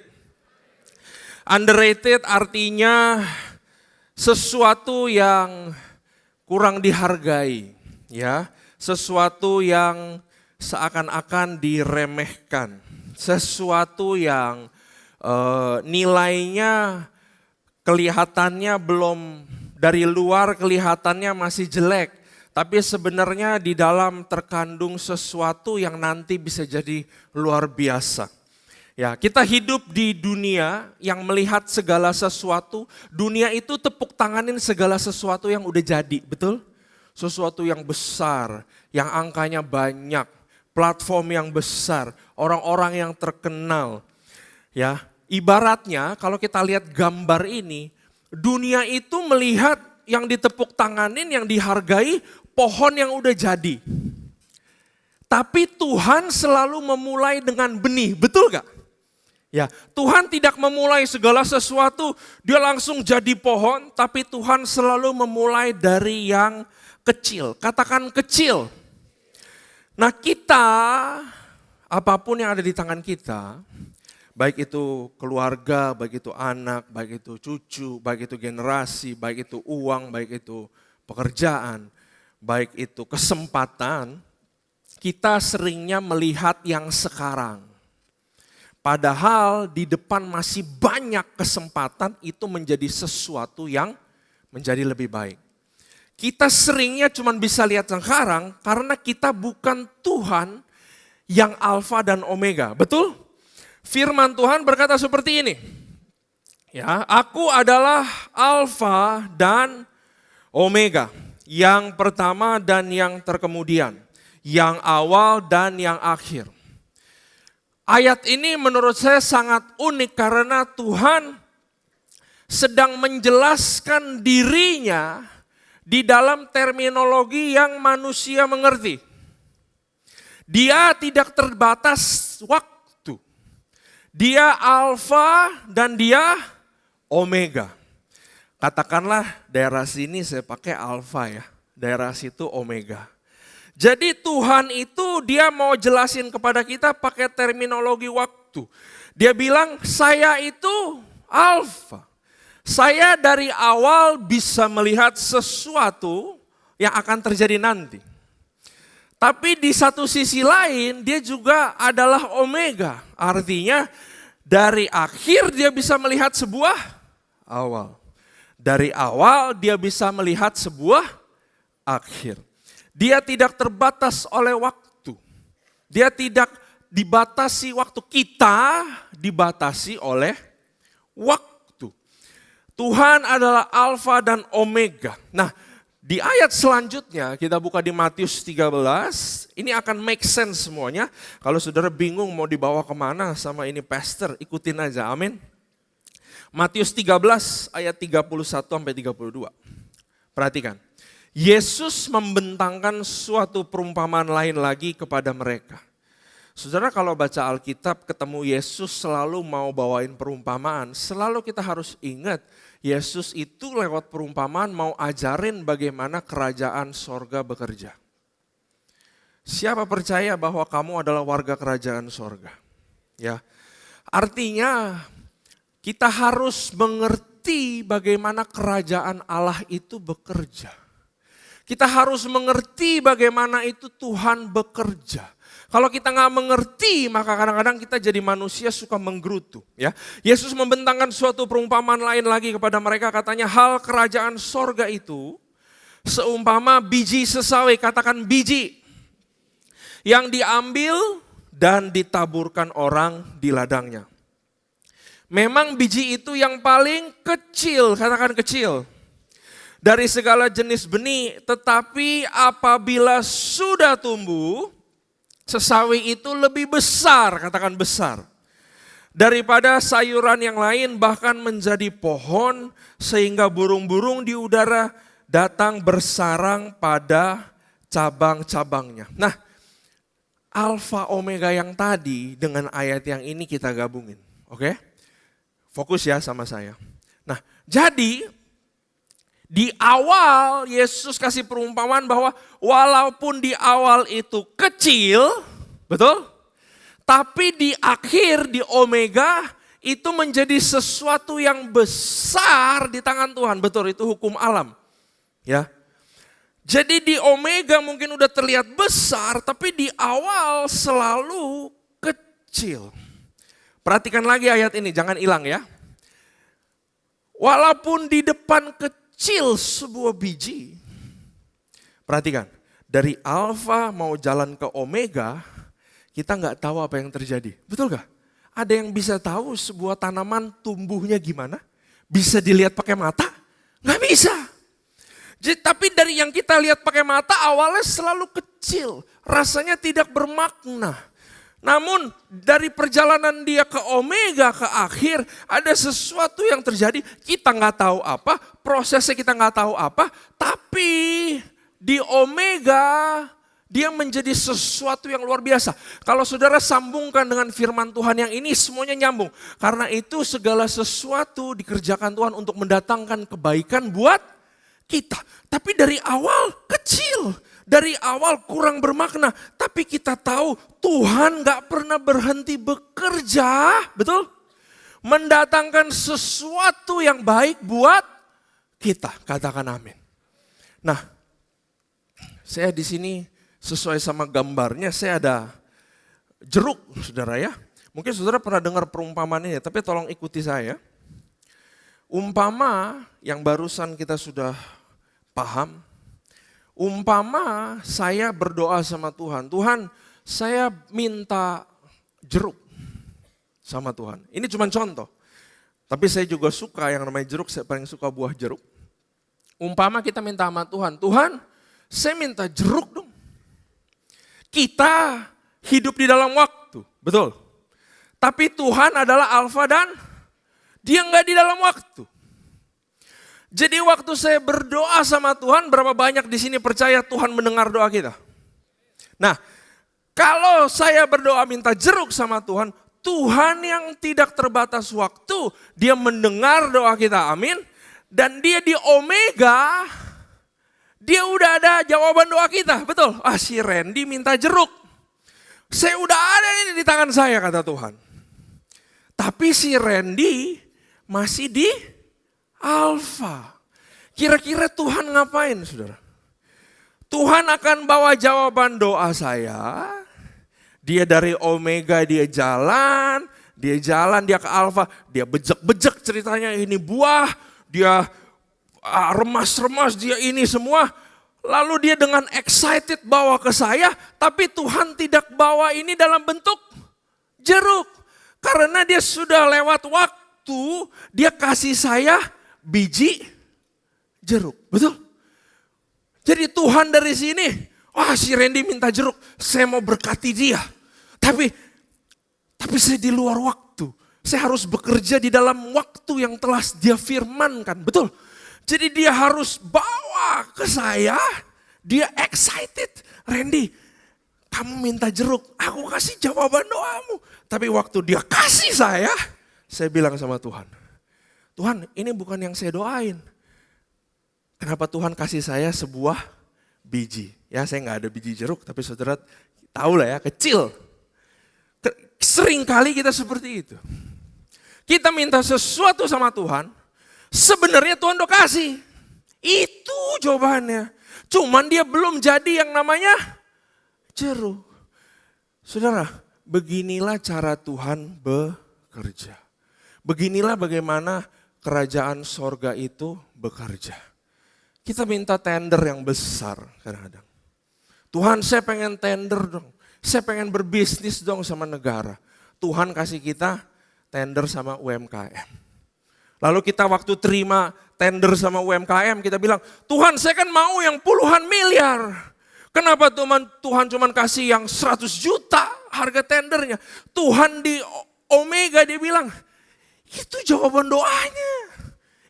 Underrated artinya sesuatu yang kurang dihargai, ya, sesuatu yang seakan-akan diremehkan, sesuatu yang nilainya kelihatannya belum, dari luar kelihatannya masih jelek, tapi sebenarnya di dalam terkandung sesuatu yang nanti bisa jadi luar biasa. Ya, kita hidup di dunia yang melihat segala sesuatu, dunia itu tepuk tanganin segala sesuatu yang udah jadi, betul? Sesuatu yang besar, yang angkanya banyak, platform yang besar, orang-orang yang terkenal. Ya, ibaratnya kalau kita lihat gambar ini, dunia itu melihat yang ditepuk tanganin, yang dihargai, pohon yang udah jadi. Tapi Tuhan selalu memulai dengan benih, betul gak? Ya, Tuhan tidak memulai segala sesuatu, dia langsung jadi pohon, tapi Tuhan selalu memulai dari yang kecil. Katakan kecil. Nah kita Apapun yang ada di tangan kita, baik itu keluarga, baik itu anak, baik itu cucu, baik itu generasi, baik itu uang, baik itu pekerjaan, baik itu kesempatan, kita seringnya melihat yang sekarang. Padahal di depan masih banyak kesempatan itu menjadi sesuatu yang menjadi lebih baik. Kita seringnya cuma bisa lihat sekarang karena kita bukan Tuhan yang Alfa dan Omega. Betul? Firman Tuhan berkata seperti ini. Ya, aku adalah Alfa dan Omega, yang pertama dan yang terkemudian, yang awal dan yang akhir. Ayat ini menurut saya sangat unik karena Tuhan sedang menjelaskan dirinya di dalam terminologi yang manusia mengerti. Dia tidak terbatas waktu. Dia Alfa dan dia Omega. Katakanlah daerah sini saya pakai Alfa ya, daerah situ Omega. Jadi Tuhan itu dia mau jelasin kepada kita pakai terminologi waktu. Dia bilang saya itu Alfa. Saya dari awal bisa melihat sesuatu yang akan terjadi nanti. Tapi di satu sisi lain dia juga adalah Omega. Artinya dari akhir dia bisa melihat sebuah awal. Dari awal dia bisa melihat sebuah akhir. Dia tidak terbatas oleh waktu. Dia tidak dibatasi waktu. Kita dibatasi oleh waktu. Tuhan adalah Alfa dan Omega. Nah, di ayat selanjutnya kita buka di Matius 13. Ini akan make sense semuanya. Kalau saudara bingung mau dibawa kemana sama ini pastor, ikutin aja, amin. Matius 13 ayat 31 sampai 32. Perhatikan. Yesus membentangkan suatu perumpamaan lain lagi kepada mereka. Saudara kalau baca Alkitab ketemu Yesus selalu mau bawain perumpamaan, selalu kita harus ingat Yesus itu lewat perumpamaan mau ajarin bagaimana kerajaan sorga bekerja. Siapa percaya bahwa kamu adalah warga kerajaan sorga? Ya, artinya kita harus mengerti bagaimana kerajaan Allah itu bekerja. Kita harus mengerti bagaimana itu Tuhan bekerja. Kalau kita nggak mengerti, maka kadang-kadang kita jadi manusia suka menggerutu. Ya, Yesus membentangkan suatu perumpamaan lain lagi kepada mereka, katanya hal kerajaan sorga itu seumpama biji sesawi, katakan biji, yang diambil dan ditaburkan orang di ladangnya. Memang biji itu yang paling kecil, katakan kecil, dari segala jenis benih, tetapi apabila sudah tumbuh, sesawi itu lebih besar, katakan besar, daripada sayuran yang lain, bahkan menjadi pohon, sehingga burung-burung di udara datang bersarang pada cabang-cabangnya. Nah, Alfa Omega yang tadi dengan ayat yang ini kita gabungin, oke? Fokus ya sama saya. Nah, jadi di awal Yesus kasih perumpamaan bahwa walaupun di awal itu kecil, betul? Tapi di akhir, di Omega itu menjadi sesuatu yang besar di tangan Tuhan. Betul, itu hukum alam. Ya. Jadi di Omega mungkin udah terlihat besar, tapi di awal selalu kecil. Perhatikan lagi ayat ini, jangan hilang ya. Walaupun di depan kecil sebuah biji. Perhatikan, dari Alfa mau jalan ke Omega, kita nggak tahu apa yang terjadi. Betul gak? Ada yang bisa tahu sebuah tanaman tumbuhnya gimana? Bisa dilihat pakai mata? Nggak bisa. Jadi, tapi dari yang kita lihat pakai mata awalnya selalu kecil. Rasanya tidak bermakna. Namun dari perjalanan dia ke Omega ke akhir ada sesuatu yang terjadi, kita nggak tahu apa, prosesnya kita nggak tahu apa, tapi di Omega dia menjadi sesuatu yang luar biasa. Kalau saudara sambungkan dengan firman Tuhan yang ini semuanya nyambung. Karena itu segala sesuatu dikerjakan Tuhan untuk mendatangkan kebaikan buat kita. Tapi dari awal kecil. dari awal kurang bermakna. Tapi kita tahu Tuhan gak pernah berhenti bekerja, betul? Mendatangkan sesuatu yang baik buat kita, katakan amin. Nah, saya di sini sesuai sama gambarnya, saya ada jeruk, saudara ya. Mungkin saudara pernah dengar perumpamaan ini, tapi tolong ikuti saya. Umpama yang barusan kita sudah paham, umpama saya berdoa sama Tuhan, Tuhan saya minta jeruk sama Tuhan. Ini cuma contoh, tapi saya juga suka yang namanya jeruk, saya paling suka buah jeruk. Umpama kita minta sama Tuhan, Tuhan saya minta jeruk dong. Kita hidup di dalam waktu, betul. Tapi Tuhan adalah Alfa dan Dia nggak di dalam waktu. Jadi waktu saya berdoa sama Tuhan, berapa banyak di sini percaya Tuhan mendengar doa kita? Nah, kalau saya berdoa minta jeruk sama Tuhan, Tuhan yang tidak terbatas waktu, Dia mendengar doa kita, amin. Dan Dia di Omega, Dia udah ada jawaban doa kita, betul. Si Randy minta jeruk. Saya udah ada ini di tangan saya, kata Tuhan. Tapi si Randy masih di Alfa. Kira-kira Tuhan ngapain, saudara? Tuhan akan bawa jawaban doa saya. Dia dari Omega, dia jalan ke Alfa. Dia bejek-bejek ceritanya, ini buah. Dia remas-remas, dia ini semua. Lalu dia dengan excited bawa ke saya. Tapi Tuhan tidak bawa ini dalam bentuk jeruk. Karena dia sudah lewat waktu. Dia kasih saya biji jeruk, betul? Jadi Tuhan dari sini, si Randy minta jeruk, saya mau berkati dia. Tapi saya di luar waktu, saya harus bekerja di dalam waktu yang telah Dia firmankan, betul? Jadi dia harus bawa ke saya, dia excited, Randy, kamu minta jeruk, aku kasih jawaban doamu. Tapi waktu dia kasih saya bilang sama Tuhan, Tuhan ini bukan yang saya doain. Kenapa Tuhan kasih saya sebuah biji? Ya saya gak ada biji jeruk, tapi saudara tahu lah ya, kecil. Sering kali kita seperti itu. Kita minta sesuatu sama Tuhan, sebenarnya Tuhan udah kasih. Itu jawabannya. Cuman dia belum jadi yang namanya jeruk. Saudara, beginilah cara Tuhan bekerja. Beginilah bagaimana kerajaan sorga itu bekerja. Kita minta tender yang besar kadang-kadang. Tuhan saya pengen tender dong. Saya pengen berbisnis dong sama negara. Tuhan kasih kita tender sama UMKM. Lalu kita waktu terima tender sama UMKM kita bilang, Tuhan saya kan mau yang puluhan miliar. Kenapa Tuhan cuma kasih yang 100 juta harga tendernya? Tuhan di Omega dia bilang, itu jawaban doanya.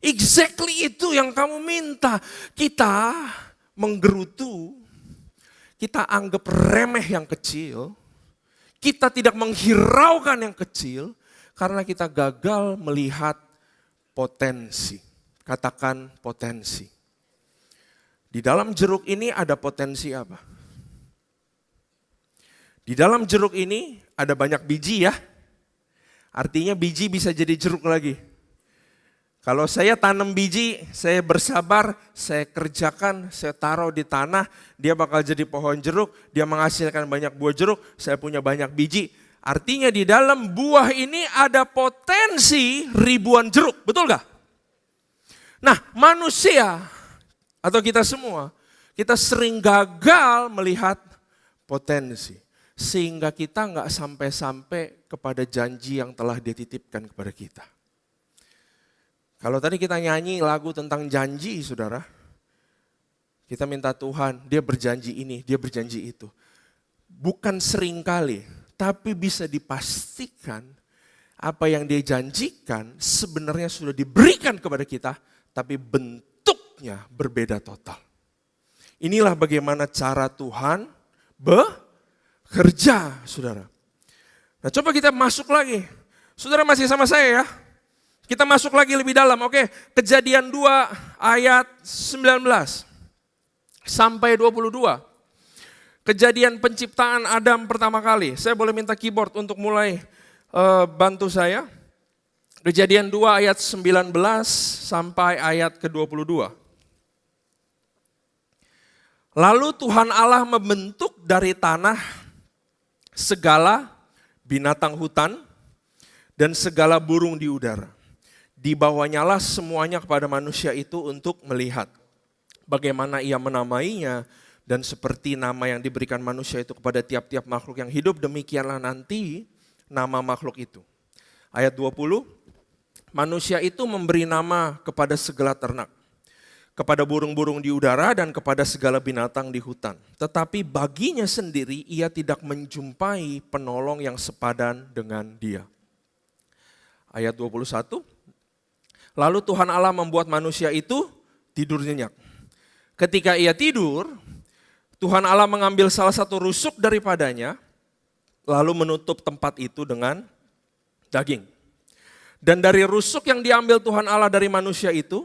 Exactly itu yang kamu minta. Kita menggerutu, kita anggap remeh yang kecil, kita tidak menghiraukan yang kecil, karena kita gagal melihat potensi. Katakan potensi. Di dalam jeruk ini ada potensi apa? Di dalam jeruk ini ada banyak biji ya. Artinya biji bisa jadi jeruk lagi. Kalau saya tanam biji, saya bersabar, saya kerjakan, saya taruh di tanah, dia bakal jadi pohon jeruk, dia menghasilkan banyak buah jeruk, saya punya banyak biji. Artinya di dalam buah ini ada potensi ribuan jeruk, betul gak? Nah manusia atau kita semua, kita sering gagal melihat potensi. Sehingga kita gak sampai-sampai kepada janji yang telah Dia titipkan kepada kita. Kalau tadi kita nyanyi lagu tentang janji, saudara. Kita minta Tuhan, Dia berjanji ini, Dia berjanji itu. Bukan seringkali, tapi bisa dipastikan apa yang Dia janjikan sebenarnya sudah diberikan kepada kita, tapi bentuknya berbeda total. Inilah bagaimana cara Tuhan bekerja, saudara. Nah coba kita masuk lagi. Saudara masih sama saya ya. Kita masuk lagi lebih dalam, oke. Kejadian 2 ayat 19 sampai 22. kejadian penciptaan Adam pertama kali. Saya boleh minta keyboard untuk mulai bantu saya. Kejadian 2 ayat 19 sampai ayat ke-22. Lalu Tuhan Allah membentuk dari tanah segala binatang hutan dan segala burung di udara. Dibawanyalah semuanya kepada manusia itu untuk melihat bagaimana ia menamainya, dan seperti nama yang diberikan manusia itu kepada tiap-tiap makhluk yang hidup, demikianlah nanti nama makhluk itu. Ayat 20, manusia itu memberi nama kepada segala ternak, kepada burung-burung di udara dan kepada segala binatang di hutan. Tetapi baginya sendiri ia tidak menjumpai penolong yang sepadan dengan dia. Ayat 21, lalu Tuhan Allah membuat manusia itu tidur nyenyak. Ketika ia tidur, Tuhan Allah mengambil salah satu rusuk daripadanya, lalu menutup tempat itu dengan daging. Dan dari rusuk yang diambil Tuhan Allah dari manusia itu,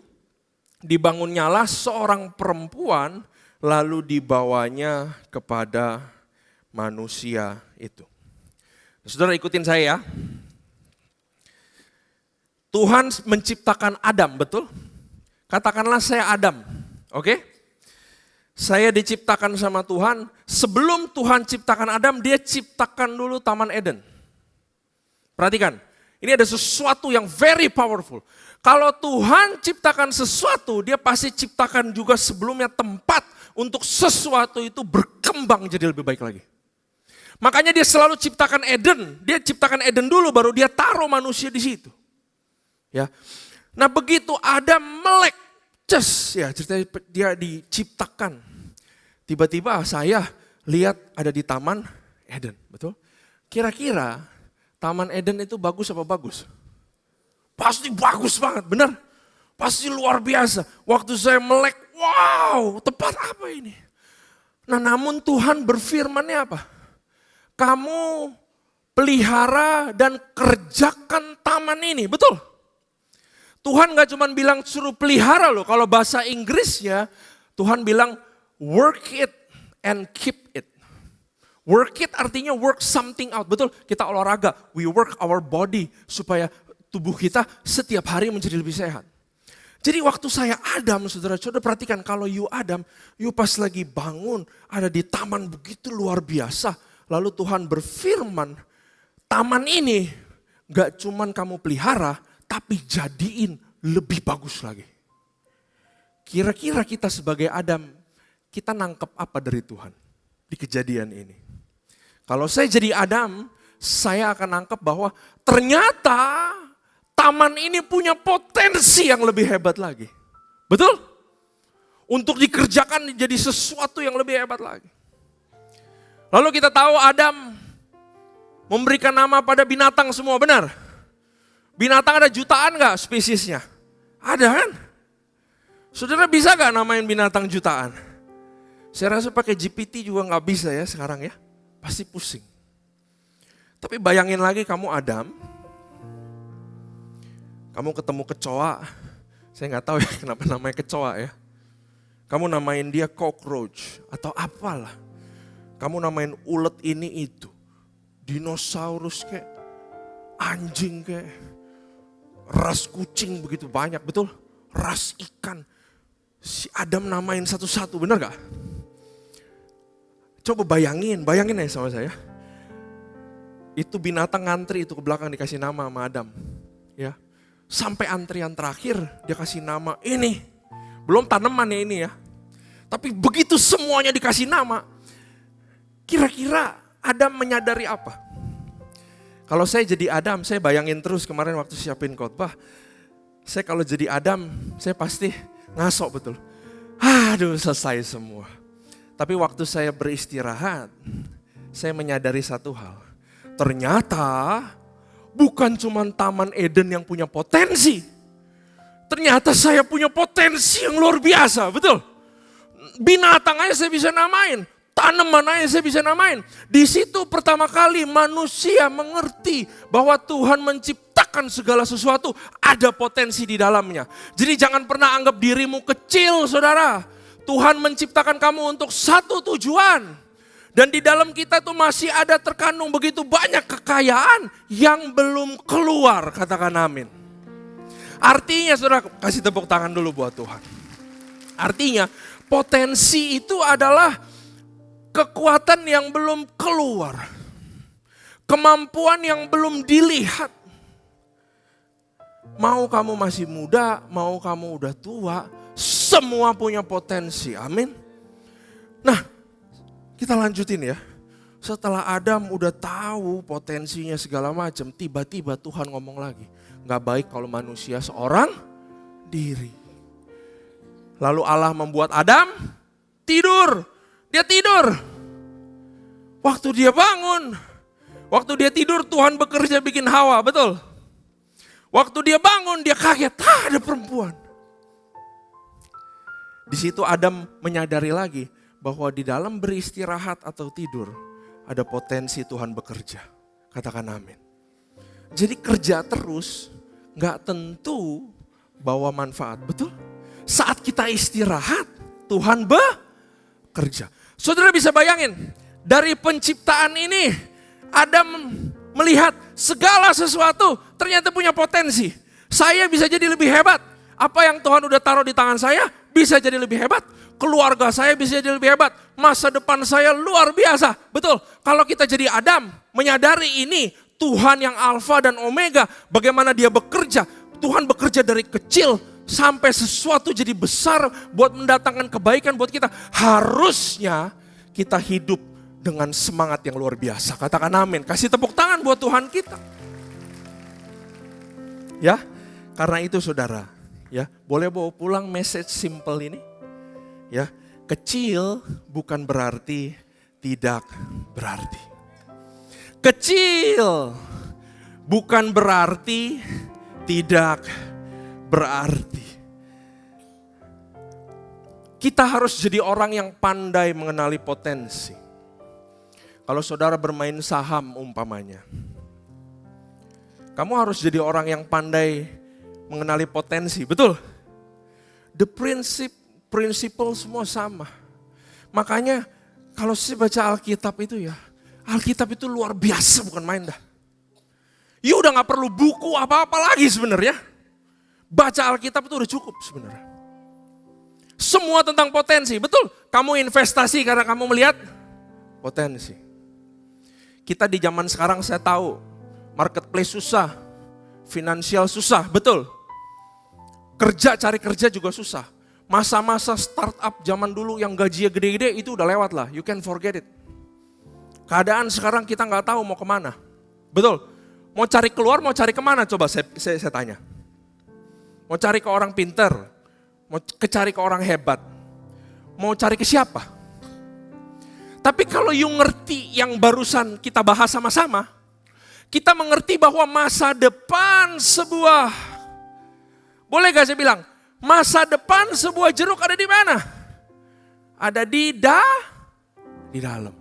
dibangunnyalah seorang perempuan, lalu dibawanya kepada manusia itu. Saudara ikutin saya ya. Tuhan menciptakan Adam, betul? Katakanlah saya Adam, oke? Saya diciptakan sama Tuhan, sebelum Tuhan ciptakan Adam, dia ciptakan dulu Taman Eden. Perhatikan, ini ada sesuatu yang very powerful. Kalau Tuhan ciptakan sesuatu, dia pasti ciptakan juga sebelumnya tempat untuk sesuatu itu berkembang jadi lebih baik lagi. Makanya dia selalu ciptakan Eden, dia ciptakan Eden dulu baru dia taruh manusia di situ. Ya, nah begitu Adam melek, ya ceritanya dia diciptakan. Tiba-tiba saya lihat ada di Taman Eden, betul? Kira-kira Taman Eden itu bagus apa bagus? Pasti bagus banget, benar? Pasti luar biasa. Waktu saya melek, wow, tempat apa ini? Nah namun Tuhan berfirmannya apa? Kamu pelihara dan kerjakan taman ini, betul? Tuhan gak cuma bilang suruh pelihara loh, kalau bahasa Inggrisnya Tuhan bilang work it and keep it. Work it artinya work something out, betul? Kita olahraga, we work our body supaya tubuh kita setiap hari menjadi lebih sehat. Jadi waktu saya Adam, saudara-saudara perhatikan kalau you Adam, you pas lagi bangun ada di taman begitu luar biasa. Lalu Tuhan berfirman, taman ini gak cuman kamu pelihara, tapi jadiin lebih bagus lagi. Kira-kira kita sebagai Adam, kita nangkep apa dari Tuhan di kejadian ini? Kalau saya jadi Adam, saya akan nangkep bahwa ternyata taman ini punya potensi yang lebih hebat lagi. Betul? Untuk dikerjakan jadi sesuatu yang lebih hebat lagi. Lalu kita tahu Adam memberikan nama pada binatang semua, benar? Binatang ada jutaan gak spesiesnya? Ada kan? Saudara bisa gak namain binatang jutaan? Saya rasa pakai GPT juga gak bisa ya sekarang ya. Pasti pusing. Tapi bayangin lagi kamu Adam. Kamu ketemu kecoa. Saya gak tahu ya kenapa namanya kecoa ya. Kamu namain dia cockroach atau apalah. Kamu namain ulet ini itu. Dinosaurus kayak, anjing kayak. Ras kucing begitu banyak, betul? Ras ikan. Si Adam namain satu-satu, benar gak? Coba bayangin aja sama saya. Itu binatang ngantri itu ke belakang dikasih nama sama Adam. Ya. Sampai antrian terakhir dia kasih nama ini. Belum tanamannya ini ya. Tapi begitu semuanya dikasih nama. Kira-kira Adam menyadari apa? Kalau saya jadi Adam, saya bayangin terus kemarin waktu siapin khotbah. Saya kalau jadi Adam, saya pasti ngasok betul. Aduh selesai semua. Tapi waktu saya beristirahat, saya menyadari satu hal. Ternyata bukan cuma Taman Eden yang punya potensi. Ternyata saya punya potensi yang luar biasa, betul? Binatang aja saya bisa namain. Tanaman aja saya bisa namain. Di situ pertama kali manusia mengerti bahwa Tuhan menciptakan segala sesuatu, ada potensi di dalamnya. Jadi jangan pernah anggap dirimu kecil, saudara. Tuhan menciptakan kamu untuk satu tujuan. Dan di dalam kita tuh masih ada terkandung begitu banyak kekayaan yang belum keluar, katakan amin. Artinya saudara, kasih tepuk tangan dulu buat Tuhan. Artinya potensi itu adalah kekuatan yang belum keluar. Kemampuan yang belum dilihat. Mau kamu masih muda, mau kamu udah tua, semua punya potensi, amin. Nah, kita lanjutin ya. Setelah Adam udah tahu potensinya segala macam, tiba-tiba Tuhan ngomong lagi, gak baik kalau manusia seorang diri. Lalu Allah membuat Adam tidur. Dia tidur. Waktu dia bangun, waktu dia tidur Tuhan bekerja bikin Hawa, betul? Waktu dia bangun dia kaget, ada perempuan. Di situ Adam menyadari lagi bahwa di dalam beristirahat atau tidur ada potensi Tuhan bekerja. Katakan amin. Jadi kerja terus gak tentu bawa manfaat, betul? Saat kita istirahat Tuhan bekerja. Saudara bisa bayangin dari penciptaan ini Adam melihat segala sesuatu ternyata punya potensi. Saya bisa jadi lebih hebat. Apa yang Tuhan udah taruh di tangan saya bisa jadi lebih hebat. Keluarga saya bisa jadi lebih hebat. Masa depan saya luar biasa. Betul, kalau kita jadi Adam menyadari ini Tuhan yang Alfa dan Omega. Bagaimana dia bekerja. Tuhan bekerja dari kecil sampai sesuatu jadi besar buat mendatangkan kebaikan buat kita. Harusnya kita hidup dengan semangat yang luar biasa. Katakan amin. Kasih tepuk tangan buat Tuhan kita. Ya, karena itu saudara, ya, boleh bawa pulang message simple ini. Ya, kecil bukan berarti tidak berarti. Kecil bukan berarti tidak berarti. Kita harus jadi orang yang pandai mengenali potensi. Kalau saudara bermain saham umpamanya, kamu harus jadi orang yang pandai mengenali potensi, betul? The principle semua sama. Makanya kalau saya baca Alkitab itu ya, Alkitab itu luar biasa bukan main dah. Ya udah gak perlu buku apa-apa lagi sebenarnya. Baca Alkitab itu udah cukup sebenarnya. Semua tentang potensi, betul? Kamu investasi karena kamu melihat potensi. Kita di zaman sekarang saya tahu, marketplace susah, finansial susah, betul. Cari kerja juga susah. Masa-masa startup zaman dulu yang gajinya gede-gede itu udah lewat lah, you can forget it. Keadaan sekarang kita nggak tahu mau kemana, betul. Mau cari keluar, mau cari kemana coba saya tanya. Mau cari ke orang pinter, mau cari ke orang hebat, mau cari ke siapa? Tapi kalau you ngerti yang barusan kita bahas sama-sama, kita mengerti bahwa masa depan sebuah, boleh gak saya bilang, masa depan sebuah jeruk ada di mana? Ada di dalam.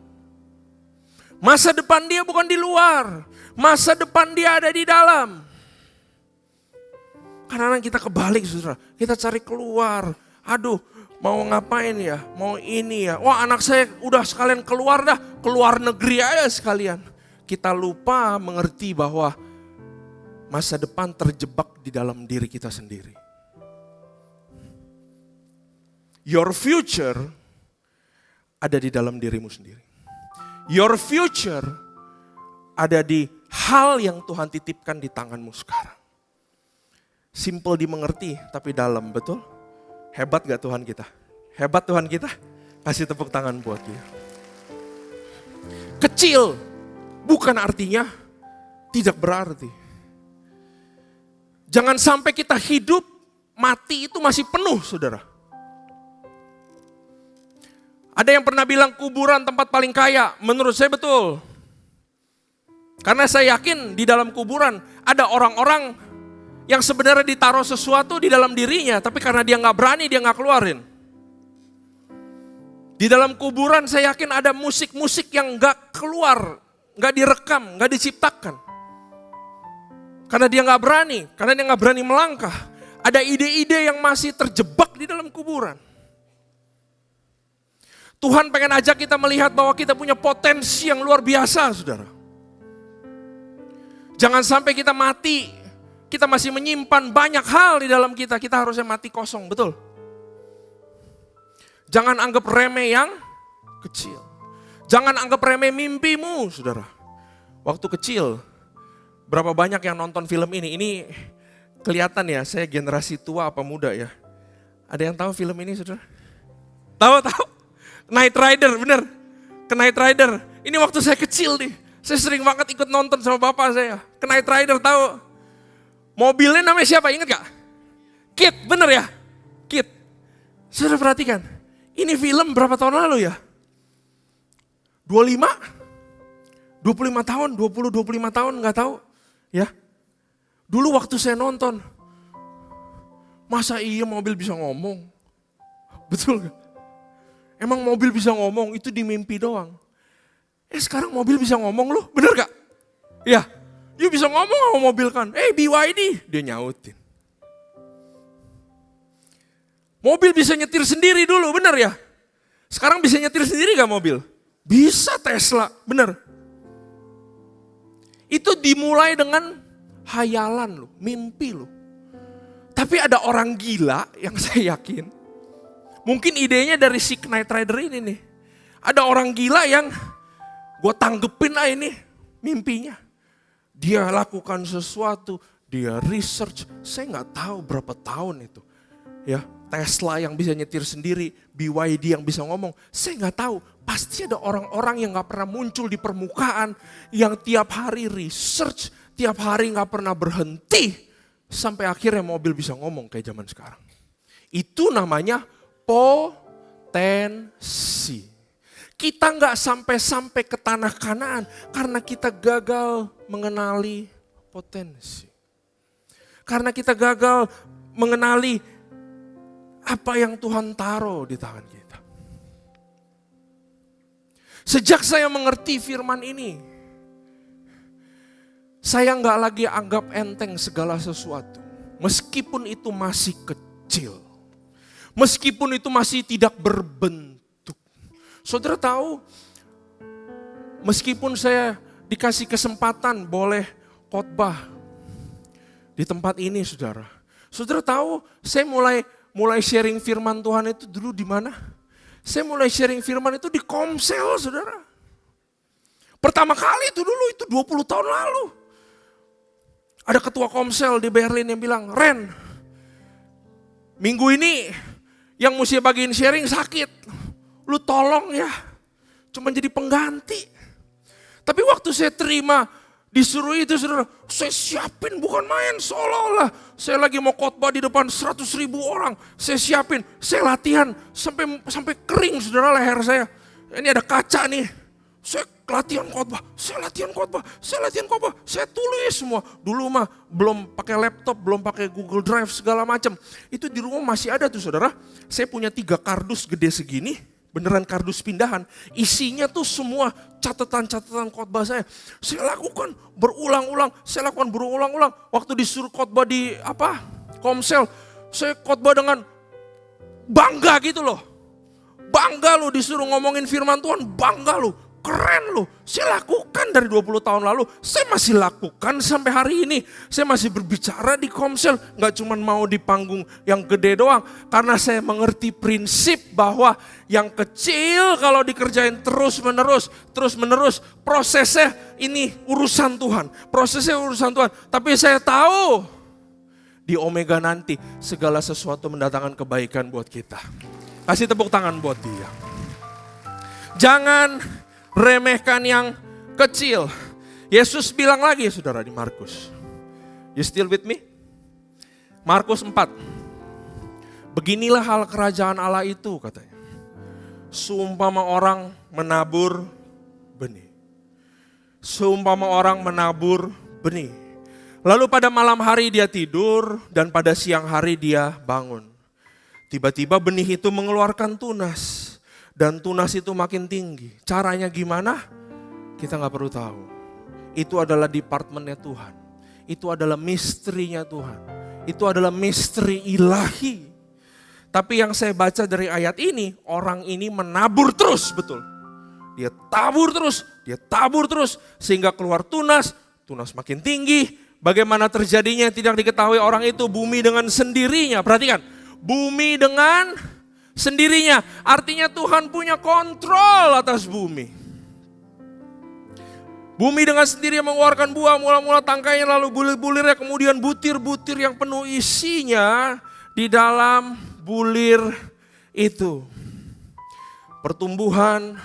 Masa depan dia bukan di luar, masa depan dia ada di dalam. Kadang-kadang kita kebalik saudara, kita cari keluar, aduh, mau ngapain ya, mau ini ya. Wah anak saya udah sekalian keluar dah, keluar negeri aja sekalian. Kita lupa mengerti bahwa masa depan terjebak di dalam diri kita sendiri. Your future ada di dalam dirimu sendiri. Your future ada di hal yang Tuhan titipkan di tanganmu sekarang. Simple dimengerti tapi dalam, betul? Hebat gak Tuhan kita? Hebat Tuhan kita? Kasih tepuk tangan buat dia. Kecil bukan artinya tidak berarti. Jangan sampai kita hidup, mati itu masih penuh saudara. Ada yang pernah bilang kuburan tempat paling kaya, menurut saya betul. Karena saya yakin di dalam kuburan ada orang-orang yang sebenarnya ditaruh sesuatu di dalam dirinya, tapi karena dia gak berani, dia gak keluarin. Di dalam kuburan saya yakin ada musik-musik yang gak keluar, gak direkam, gak diciptakan. Karena dia gak berani, karena dia gak berani melangkah. Ada ide-ide yang masih terjebak di dalam kuburan. Tuhan pengen ajak kita melihat bahwa kita punya potensi yang luar biasa, saudara. Jangan sampai kita mati, kita masih menyimpan banyak hal di dalam kita harusnya mati kosong, betul? Jangan anggap remeh yang kecil. Jangan anggap remeh mimpimu, saudara. Waktu kecil, berapa banyak yang nonton film ini? Ini kelihatan ya, saya generasi tua apa muda ya? Ada yang tahu film ini, saudara? Tahu? Knight Rider, bener. Knight Rider. Ini waktu saya kecil nih. Saya sering banget ikut nonton sama bapak saya. Knight Rider, tahu? Mobilnya namanya siapa? Ingat gak? Kit, bener ya? Kit. Saudara perhatikan. Ini film berapa tahun lalu ya? 25? 25 tahun, 20-25 tahun, gak tahu. Ya. Dulu waktu saya nonton, masa iya mobil bisa ngomong? Betul gak? Emang mobil bisa ngomong, itu di mimpi doang. Sekarang mobil bisa ngomong loh, bener gak? Ya, you bisa ngomong sama mobil kan. BYD, dia nyautin. Mobil bisa nyetir sendiri dulu, bener ya? Sekarang bisa nyetir sendiri gak mobil? Bisa Tesla, bener. Itu dimulai dengan hayalan loh, mimpi loh. Tapi ada orang gila yang saya yakin, mungkin idenya dari si Knight Rider ini nih. Ada orang gila yang gue tanggepin lah ini mimpinya. Dia lakukan sesuatu, dia research, saya gak tahu berapa tahun itu. Ya, Tesla yang bisa nyetir sendiri, BYD yang bisa ngomong, saya gak tahu. Pasti ada orang-orang yang gak pernah muncul di permukaan, yang tiap hari research, tiap hari gak pernah berhenti, sampai akhirnya mobil bisa ngomong kayak zaman sekarang. Itu namanya potensi. Kita gak sampai-sampai ke tanah Kanaan karena kita gagal mengenali potensi. Karena kita gagal mengenali apa yang Tuhan taruh di tangan kita. Sejak saya mengerti firman ini, saya gak lagi anggap enteng segala sesuatu. Meskipun itu masih kecil. Meskipun itu masih tidak berbentuk. Saudara tahu, meskipun saya dikasih kesempatan boleh khotbah di tempat ini, saudara. Saudara tahu, saya mulai sharing firman Tuhan itu dulu di mana? Saya mulai sharing firman itu di Komsel, saudara. Pertama kali itu dulu, itu 20 tahun lalu. Ada ketua Komsel di Berlin yang bilang, Ren, minggu ini yang mesti bagiin sharing sakit. Lu tolong ya, cuma jadi pengganti. Tapi waktu saya terima disuruh itu, saudara, saya siapin bukan main, seolah-olah saya lagi mau khotbah di depan 100.000 orang. Saya siapin, saya latihan sampai kering, saudara, leher saya. Ini ada kaca nih, saya latihan khotbah, saya tulis semua. Dulu mah belum pakai laptop, belum pakai Google Drive segala macam. Itu di rumah masih ada tuh, saudara. Saya punya 3 kardus gede segini. Beneran kardus pindahan, isinya tuh semua catatan-catatan khotbah saya. Saya lakukan berulang-ulang. Waktu disuruh khotbah di Komsel, saya khotbah dengan bangga gitu loh. Bangga loh disuruh ngomongin firman Tuhan, bangga loh. Keren loh, saya lakukan dari 20 tahun lalu, saya masih lakukan sampai hari ini. Saya masih berbicara di Komsel, gak cuma mau di panggung yang gede doang. Karena saya mengerti prinsip bahwa yang kecil kalau dikerjain terus menerus, prosesnya ini urusan Tuhan. Tapi saya tahu di Omega nanti segala sesuatu mendatangkan kebaikan buat kita. Kasih tepuk tangan buat dia. Jangan remehkan yang kecil. Yesus bilang lagi, saudara, di Markus. You still with me? Markus 4. Beginilah hal kerajaan Allah itu, katanya. Seumpama orang menabur benih. Lalu pada malam hari dia tidur dan pada siang hari dia bangun. Tiba-tiba benih itu mengeluarkan tunas. Dan tunas itu makin tinggi. Caranya gimana? Kita gak perlu tahu. Itu adalah departemennya Tuhan. Itu adalah misterinya Tuhan. Itu adalah misteri ilahi. Tapi yang saya baca dari ayat ini, orang ini menabur terus, betul. Dia tabur terus, sehingga keluar tunas makin tinggi. Bagaimana terjadinya tidak diketahui orang itu, bumi dengan sendirinya. Perhatikan, bumi dengan sendirinya. Artinya Tuhan punya kontrol atas bumi. Bumi dengan sendirinya mengeluarkan buah, mula-mula tangkainya, lalu bulir-bulirnya, kemudian butir-butir yang penuh isinya di dalam bulir itu. Pertumbuhan,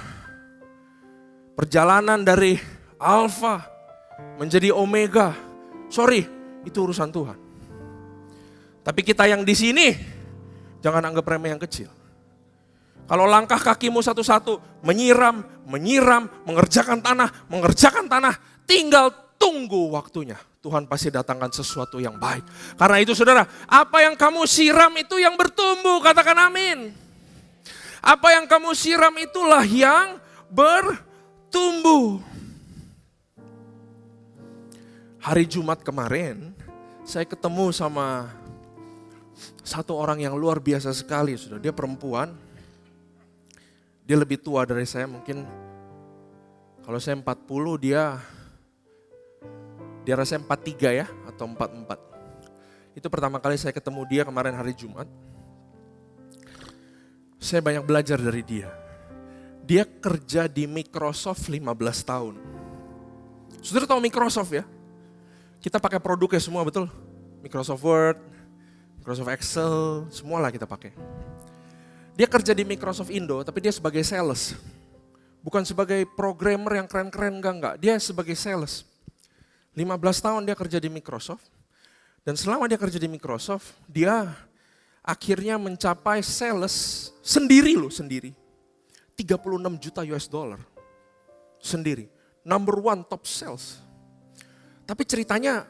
perjalanan dari alfa menjadi omega. Sorry, itu urusan Tuhan. Tapi kita yang di sini, jangan anggap remeh yang kecil. Kalau langkah kakimu satu-satu, menyiram, mengerjakan tanah, tinggal tunggu waktunya. Tuhan pasti datangkan sesuatu yang baik. Karena itu saudara, apa yang kamu siram itu yang bertumbuh, katakan amin. Apa yang kamu siram itulah yang bertumbuh. Hari Jumat kemarin, saya ketemu sama satu orang yang luar biasa sekali. Sudah, dia perempuan. Dia lebih tua dari saya, mungkin kalau saya 40 dia rasanya 43 ya, atau 44. Itu pertama kali saya ketemu dia kemarin hari Jumat. Saya banyak belajar dari dia. Dia kerja di Microsoft 15 tahun. Saudara tahu Microsoft ya? Kita pakai produknya semua, betul? Microsoft Word, Microsoft Excel, semualah kita pakai. Dia kerja di Microsoft Indo, tapi dia sebagai sales. Bukan sebagai programmer yang keren-keren, enggak. Dia sebagai sales. 15 tahun dia kerja di Microsoft. Dan selama dia kerja di Microsoft, dia akhirnya mencapai sales sendiri. 36 juta US dollar. Sendiri. Number one top sales. Tapi ceritanya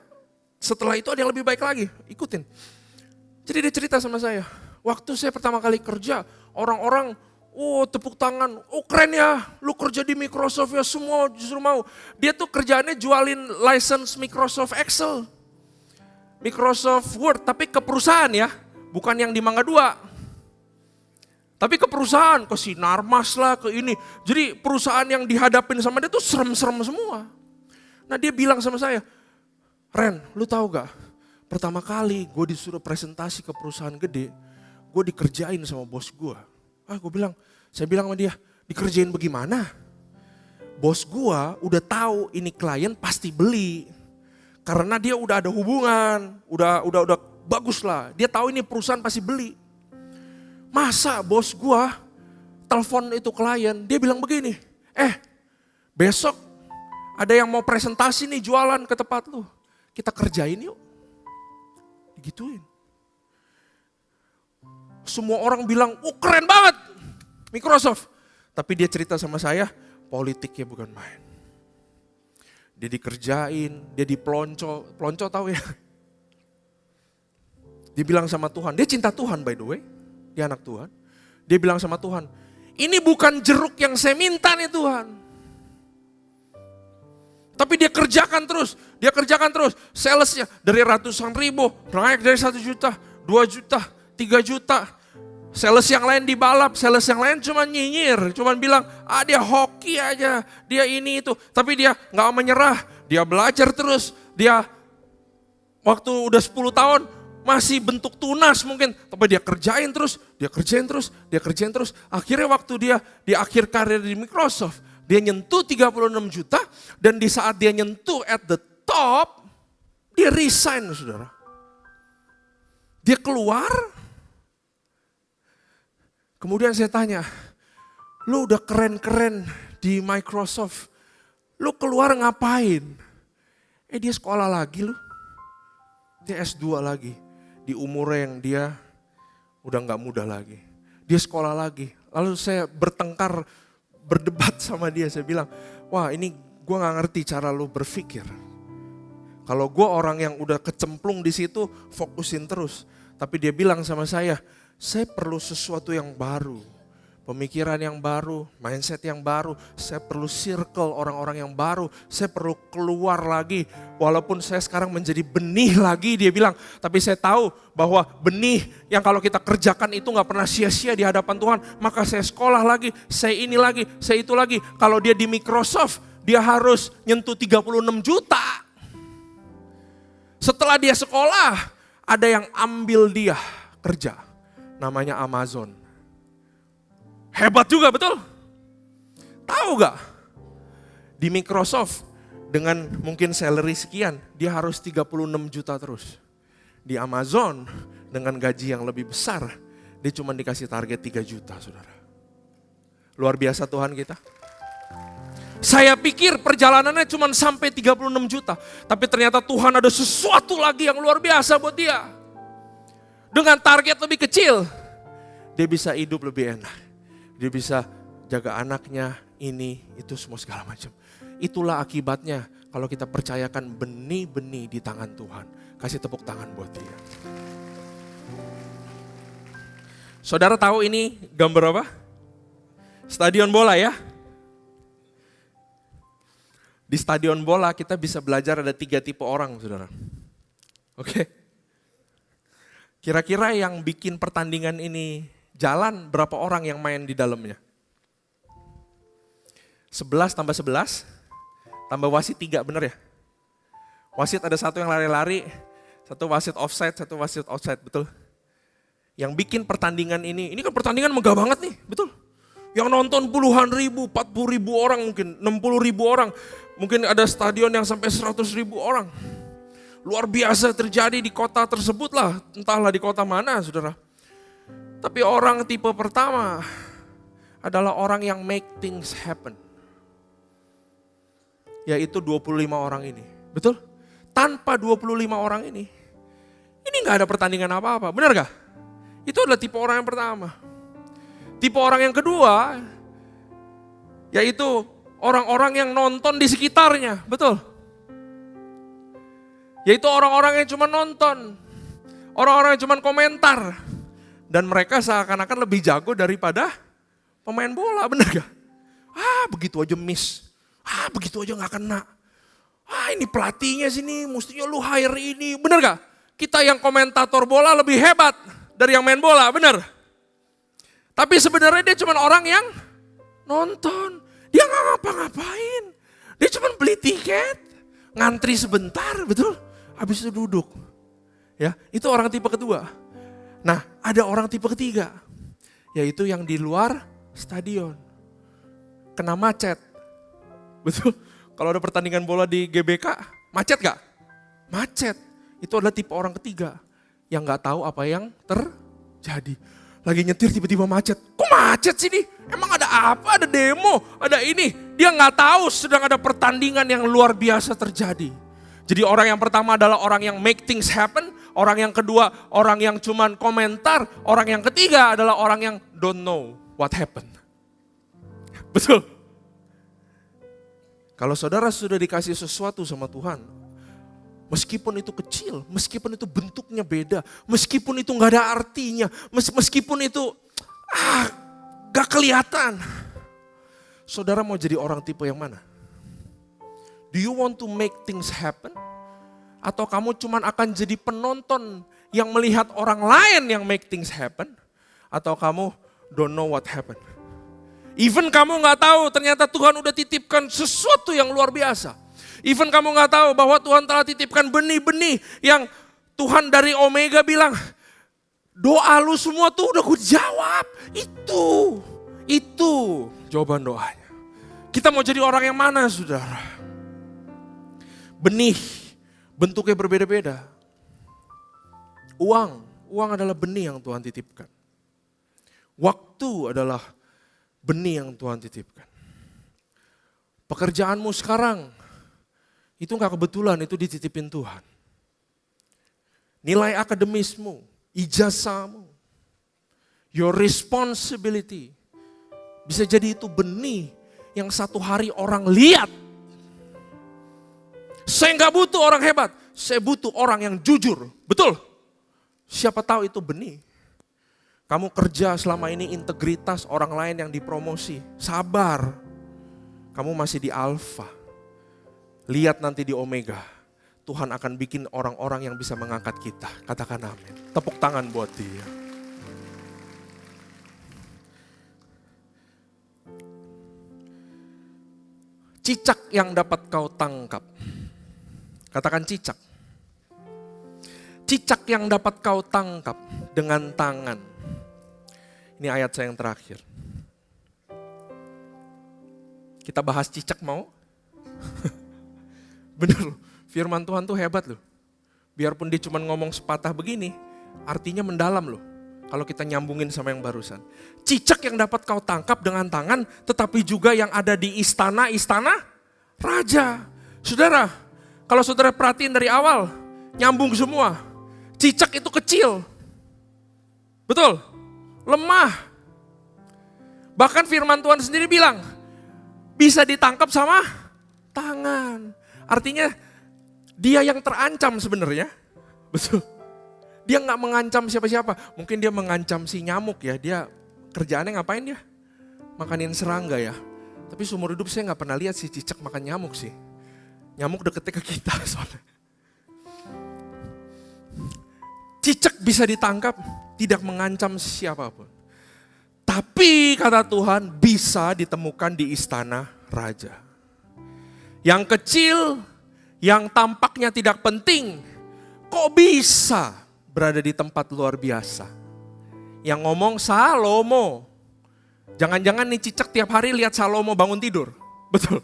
setelah itu ada yang lebih baik lagi. Ikutin. Jadi dia cerita sama saya. Waktu saya pertama kali kerja, orang-orang, tepuk tangan, keren ya, lu kerja di Microsoft ya, semua justru mau. Dia tuh kerjaannya jualin license Microsoft Excel, Microsoft Word, tapi ke perusahaan ya, bukan yang di Mangga 2. Tapi ke perusahaan, ke Sinarmas lah, ke ini. Jadi perusahaan yang dihadapin sama dia tuh serem-serem semua. Nah dia bilang sama saya, Ren, lu tahu gak, pertama kali gue disuruh presentasi ke perusahaan gede, gue dikerjain sama bos gue. Saya bilang sama dia, dikerjain bagaimana? Bos gue udah tahu ini klien pasti beli. Karena dia udah ada hubungan, udah bagus lah. Dia tahu ini perusahaan pasti beli. Masa bos gue telepon itu klien, dia bilang begini, besok ada yang mau presentasi nih jualan ke tempat lu. Kita kerjain yuk. Digituin. Semua orang bilang, keren banget Microsoft. Tapi dia cerita sama saya, politiknya bukan main. Dia dikerjain, dia dipelonco. Pelonco tahu ya? Dia bilang sama Tuhan, dia cinta Tuhan by the way. Dia anak Tuhan. Dia bilang sama Tuhan, ini bukan jeruk yang saya minta nih Tuhan. Tapi dia kerjakan terus. Salesnya dari ratusan ribu, naik dari 1 juta, 2 juta, 3 juta. Sales yang lain dibalap, sales yang lain cuma nyinyir, cuma bilang, dia hoki aja, dia ini itu. Tapi dia gak menyerah, dia belajar terus, dia waktu udah 10 tahun masih bentuk tunas mungkin. Tapi dia kerjain terus. Akhirnya waktu dia di akhir karir di Microsoft, dia nyentuh 36 juta dan di saat dia nyentuh at the top, dia resign saudara. Dia keluar. Kemudian saya tanya, lu udah keren-keren di Microsoft, lu keluar ngapain? Dia sekolah lagi lu. Dia S2 lagi. Di umur yang dia udah gak muda lagi. Dia sekolah lagi. Lalu saya berdebat sama dia, saya bilang, wah ini gue gak ngerti cara lu berpikir. Kalau gue orang yang udah kecemplung di situ, fokusin terus. Tapi dia bilang sama saya perlu sesuatu yang baru. pemikiran yang baru, mindset yang baru. Saya perlu circle orang-orang yang baru. Saya perlu keluar lagi. Walaupun saya sekarang menjadi benih lagi, dia bilang. Tapi saya tahu bahwa benih yang kalau kita kerjakan itu gak pernah sia-sia di hadapan Tuhan. Maka saya sekolah lagi, saya ini lagi, saya itu lagi. Kalau dia di Microsoft, dia harus nyentuh 36 juta. Setelah dia sekolah, ada yang ambil dia kerja. Namanya Amazon. Hebat juga, betul? Tahu gak? Di Microsoft dengan mungkin salary sekian, dia harus 36 juta terus. Di Amazon dengan gaji yang lebih besar, dia cuma dikasih target 3 juta, saudara. Luar biasa Tuhan kita. Saya pikir perjalanannya cuma sampai 36 juta. Tapi ternyata Tuhan ada sesuatu lagi yang luar biasa buat dia. Dengan target lebih kecil, dia bisa hidup lebih enak. Dia bisa jaga anaknya, ini, itu semua segala macam. Itulah akibatnya kalau kita percayakan benih-benih di tangan Tuhan. Kasih tepuk tangan buat dia. Saudara tahu ini gambar apa? Stadion bola ya. Di stadion bola kita bisa belajar ada 3 tipe orang, saudara. Oke. Kira-kira yang bikin pertandingan ini jalan berapa orang yang main di dalamnya? 11 tambah 11, tambah wasit 3, bener ya? Wasit ada satu yang lari-lari, satu wasit offside, satu wasit outside, betul? Yang bikin pertandingan ini kan pertandingan megah banget nih, betul? Yang nonton puluhan ribu, 40 ribu orang mungkin, 60 ribu orang. Mungkin ada stadion yang sampai 100 ribu orang. Luar biasa terjadi di kota tersebut lah, entahlah di kota mana saudara. Tapi orang tipe pertama adalah orang yang make things happen. Yaitu 25 orang ini. Betul? Tanpa 25 orang ini gak ada pertandingan apa-apa. Benar gak? Itu adalah tipe orang yang pertama. Tipe orang yang kedua, yaitu orang-orang yang nonton di sekitarnya. Betul? Yaitu orang-orang yang cuma nonton. Orang-orang yang cuma komentar. Dan mereka seakan-akan lebih jago daripada pemain bola, benar gak? Begitu aja miss. Begitu aja gak kena. Ini pelatihnya sini, mestinya lu hire ini, benar gak? Kita yang komentator bola lebih hebat dari yang main bola, benar? Tapi sebenarnya dia cuma orang yang nonton. Dia gak ngapa-ngapain. Dia cuma beli tiket, ngantri sebentar, betul? Habis itu duduk. Ya, itu orang tipe kedua. Nah, ada orang tipe ketiga, yaitu yang di luar stadion. Kena macet. Betul? Kalau ada pertandingan bola di GBK, macet gak? Macet. Itu adalah tipe orang ketiga yang gak tahu apa yang terjadi. Lagi nyetir tiba-tiba macet. Kok macet sih nih? Emang ada apa? Ada demo? Ada ini? Dia gak tahu sedang ada pertandingan yang luar biasa terjadi. Jadi orang yang pertama adalah orang yang make things happen. Orang yang kedua, orang yang cuman komentar. Orang yang ketiga adalah orang yang don't know what happened. Betul? Kalau saudara sudah dikasih sesuatu sama Tuhan, meskipun itu kecil, meskipun itu bentuknya beda, meskipun itu gak ada artinya, meskipun itu gak kelihatan. Saudara mau jadi orang tipe yang mana? Do you want to make things happen? Atau kamu cuman akan jadi penonton yang melihat orang lain yang make things happen? Atau kamu don't know what happened? Even kamu gak tahu ternyata Tuhan udah titipkan sesuatu yang luar biasa. Even kamu gak tahu bahwa Tuhan telah titipkan benih-benih yang Tuhan dari Omega bilang, doa lu semua tuh udah gue jawab. Itu jawaban doanya. Kita mau jadi orang yang mana saudara? Benih, bentuknya berbeda-beda. Uang adalah benih yang Tuhan titipkan. Waktu adalah benih yang Tuhan titipkan. Pekerjaanmu sekarang, itu gak kebetulan, itu dititipin Tuhan. Nilai akademismu, ijazahmu, your responsibility. Bisa jadi itu benih yang satu hari orang lihat. Saya gak butuh orang hebat, saya butuh orang yang jujur. Betul? Siapa tahu itu benih. Kamu kerja selama ini integritas, orang lain yang dipromosi. Sabar. Kamu masih di alfa. Lihat nanti di omega. Tuhan akan bikin orang-orang yang bisa mengangkat kita. Katakan amin. Tepuk tangan buat dia. Cicak yang dapat kau tangkap. Katakan cicak. Cicak yang dapat kau tangkap dengan tangan. Ini ayat saya yang terakhir. Kita bahas cicak mau? Bener loh, firman Tuhan tuh hebat loh. Biarpun dia cuma ngomong sepatah begini, artinya mendalam loh. Kalau kita nyambungin sama yang barusan. Cicak yang dapat kau tangkap dengan tangan, tetapi juga yang ada di istana-istana raja. Saudara, kalau saudara perhatiin dari awal, nyambung semua. Cicak itu kecil. Betul? Lemah. Bahkan firman Tuhan sendiri bilang, bisa ditangkap sama tangan. Artinya dia yang terancam sebenarnya. Betul. Dia nggak mengancam siapa-siapa. Mungkin dia mengancam si nyamuk ya. Dia kerjaannya ngapain dia? Makanin serangga ya. Tapi seumur hidup saya nggak pernah lihat si cicak makan nyamuk sih. Nyamuk deketnya ke kita soalnya. Cicak bisa ditangkap, tidak mengancam siapapun. Tapi kata Tuhan bisa ditemukan di istana raja. Yang kecil, yang tampaknya tidak penting, kok bisa berada di tempat luar biasa. Yang ngomong Salomo. Jangan-jangan nih cicak tiap hari lihat Salomo bangun tidur. Betul.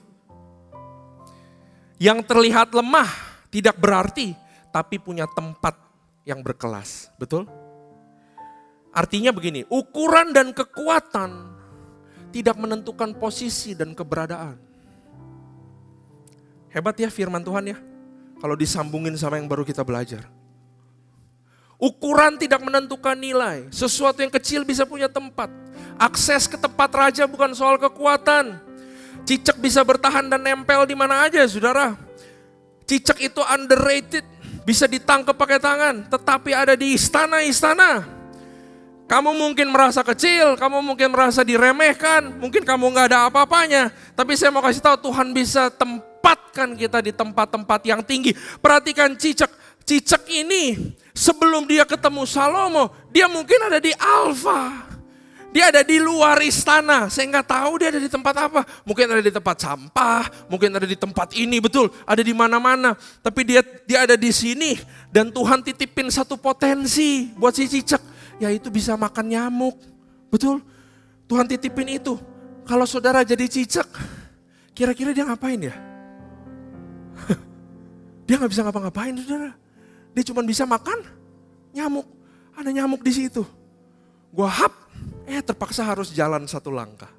Yang terlihat lemah, tidak berarti, tapi punya tempat yang berkelas. Betul? Artinya begini, ukuran dan kekuatan tidak menentukan posisi dan keberadaan. Hebat ya firman Tuhan ya, kalau disambungin sama yang baru kita belajar. Ukuran tidak menentukan nilai, sesuatu yang kecil bisa punya tempat. Akses ke tempat raja bukan soal kekuatan. Cicak bisa bertahan dan nempel di mana aja saudara. Cicak itu underrated, bisa ditangkap pakai tangan, tetapi ada di istana-istana. Kamu mungkin merasa kecil, kamu mungkin merasa diremehkan, mungkin kamu gak ada apa-apanya. Tapi saya mau kasih tahu Tuhan bisa tempatkan kita di tempat-tempat yang tinggi. Perhatikan cicak. Cicak ini sebelum dia ketemu Salomo, dia mungkin ada di alfa. Dia ada di luar istana, saya nggak tahu dia ada di tempat apa. Mungkin ada di tempat sampah, mungkin ada di tempat ini, betul. Ada di mana-mana, tapi dia ada di sini. Dan Tuhan titipin satu potensi buat si cicak, yaitu bisa makan nyamuk. Betul, Tuhan titipin itu. Kalau saudara jadi cicak, kira-kira dia ngapain ya? Dia nggak bisa ngapa-ngapain saudara. Dia cuma bisa makan nyamuk. Ada nyamuk di situ. Gua hap. Terpaksa harus jalan satu langkah.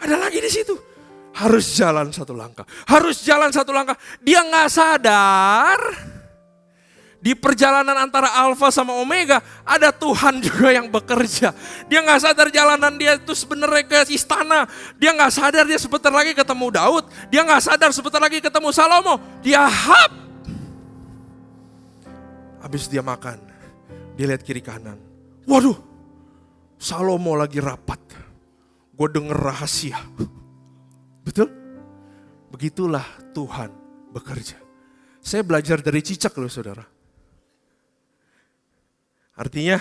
Ada lagi di situ. Harus jalan satu langkah. Harus jalan satu langkah. Dia nggak sadar. Di perjalanan antara alfa sama omega ada Tuhan juga yang bekerja. Dia nggak sadar jalanan dia itu sebenarnya ke istana. Dia nggak sadar dia sebentar lagi ketemu Daud. Dia nggak sadar sebentar lagi ketemu Salomo. Dia hap. Habis dia makan. Dia lihat kiri kanan. Waduh. Salomo lagi rapat, gue denger rahasia. Betul? Begitulah Tuhan bekerja. Saya belajar dari cicak loh saudara. Artinya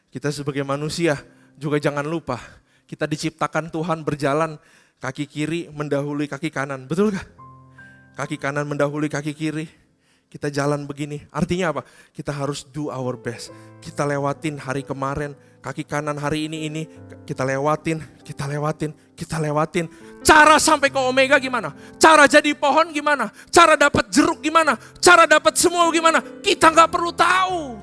kita sebagai manusia juga jangan lupa. Kita diciptakan Tuhan berjalan kaki kiri mendahului kaki kanan. Betul gak? Kaki kanan mendahului kaki kiri. Kita jalan begini. Artinya apa? Kita harus do our best. Kita lewatin hari kemarin. Kaki kanan hari ini kita lewatin. Cara sampai ke omega gimana? Cara jadi pohon gimana? Cara dapat jeruk gimana? Cara dapat semua gimana? Kita gak perlu tahu.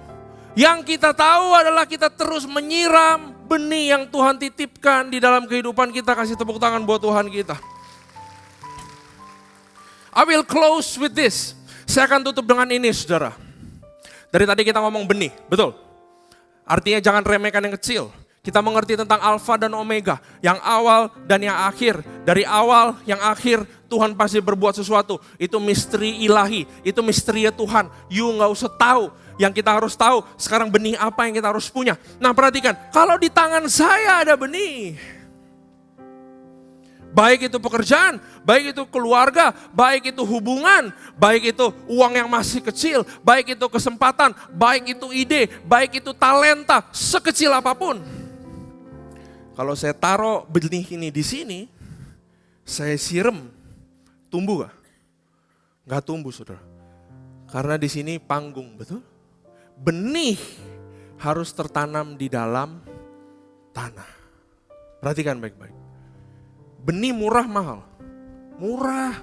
Yang kita tahu adalah kita terus menyiram benih yang Tuhan titipkan di dalam kehidupan kita. Kasih tepuk tangan buat Tuhan kita. I will close with this. Saya akan tutup dengan ini saudara. Dari tadi kita ngomong benih, betul? Artinya jangan remehkan yang kecil. Kita mengerti tentang alfa dan omega. Yang awal dan yang akhir. Dari awal yang akhir Tuhan pasti berbuat sesuatu. Itu misteri ilahi, itu misteri Tuhan. You nggak usah tahu. Yang kita harus tahu, sekarang benih apa yang kita harus punya. Nah perhatikan, kalau di tangan saya ada benih. Baik itu pekerjaan, baik itu keluarga, baik itu hubungan, baik itu uang yang masih kecil, baik itu kesempatan, baik itu ide, baik itu talenta, sekecil apapun. Kalau saya taruh benih ini di sini, saya siram, tumbuh gak? Gak tumbuh saudara. Karena di sini panggung, betul? Benih harus tertanam di dalam tanah. Perhatikan baik-baik. Benih murah mahal? Murah.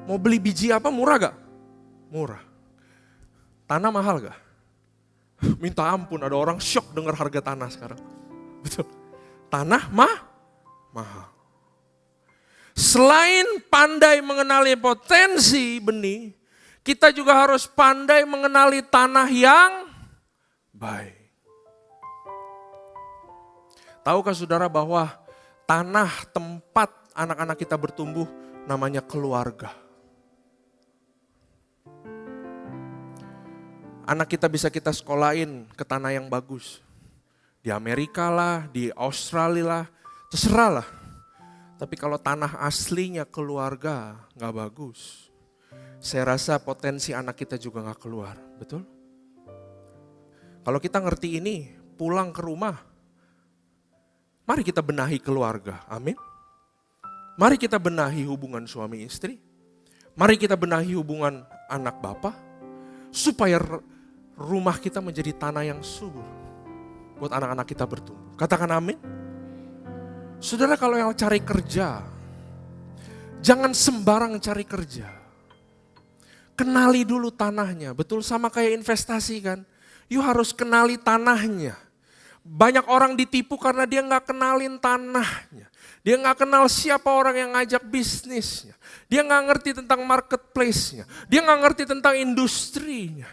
Mau beli biji apa murah gak? Murah. Tanah mahal gak? Minta ampun, ada orang syok dengar harga tanah sekarang. Betul. Tanah mahal. Selain pandai mengenali potensi benih, kita juga harus pandai mengenali tanah yang baik. Tahukah saudara bahwa tanah tempat anak-anak kita bertumbuh namanya keluarga. Anak kita bisa kita sekolahin ke tanah yang bagus. Di Amerika lah, di Australia lah, terserah lah. Tapi kalau tanah aslinya keluarga gak bagus, saya rasa potensi anak kita juga gak keluar, betul? Kalau kita ngerti ini, pulang ke rumah, mari kita benahi keluarga, amin. Mari kita benahi hubungan suami istri. Mari kita benahi hubungan anak bapak. Supaya rumah kita menjadi tanah yang subur. Buat anak-anak kita bertumbuh. Katakan amin. Saudara kalau yang cari kerja, jangan sembarang cari kerja. Kenali dulu tanahnya, betul sama kayak investasi kan. You harus kenali tanahnya. Banyak orang ditipu karena dia gak kenalin tanahnya. Dia gak kenal siapa orang yang ngajak bisnisnya. Dia gak ngerti tentang marketplace-nya. Dia gak ngerti tentang industrinya.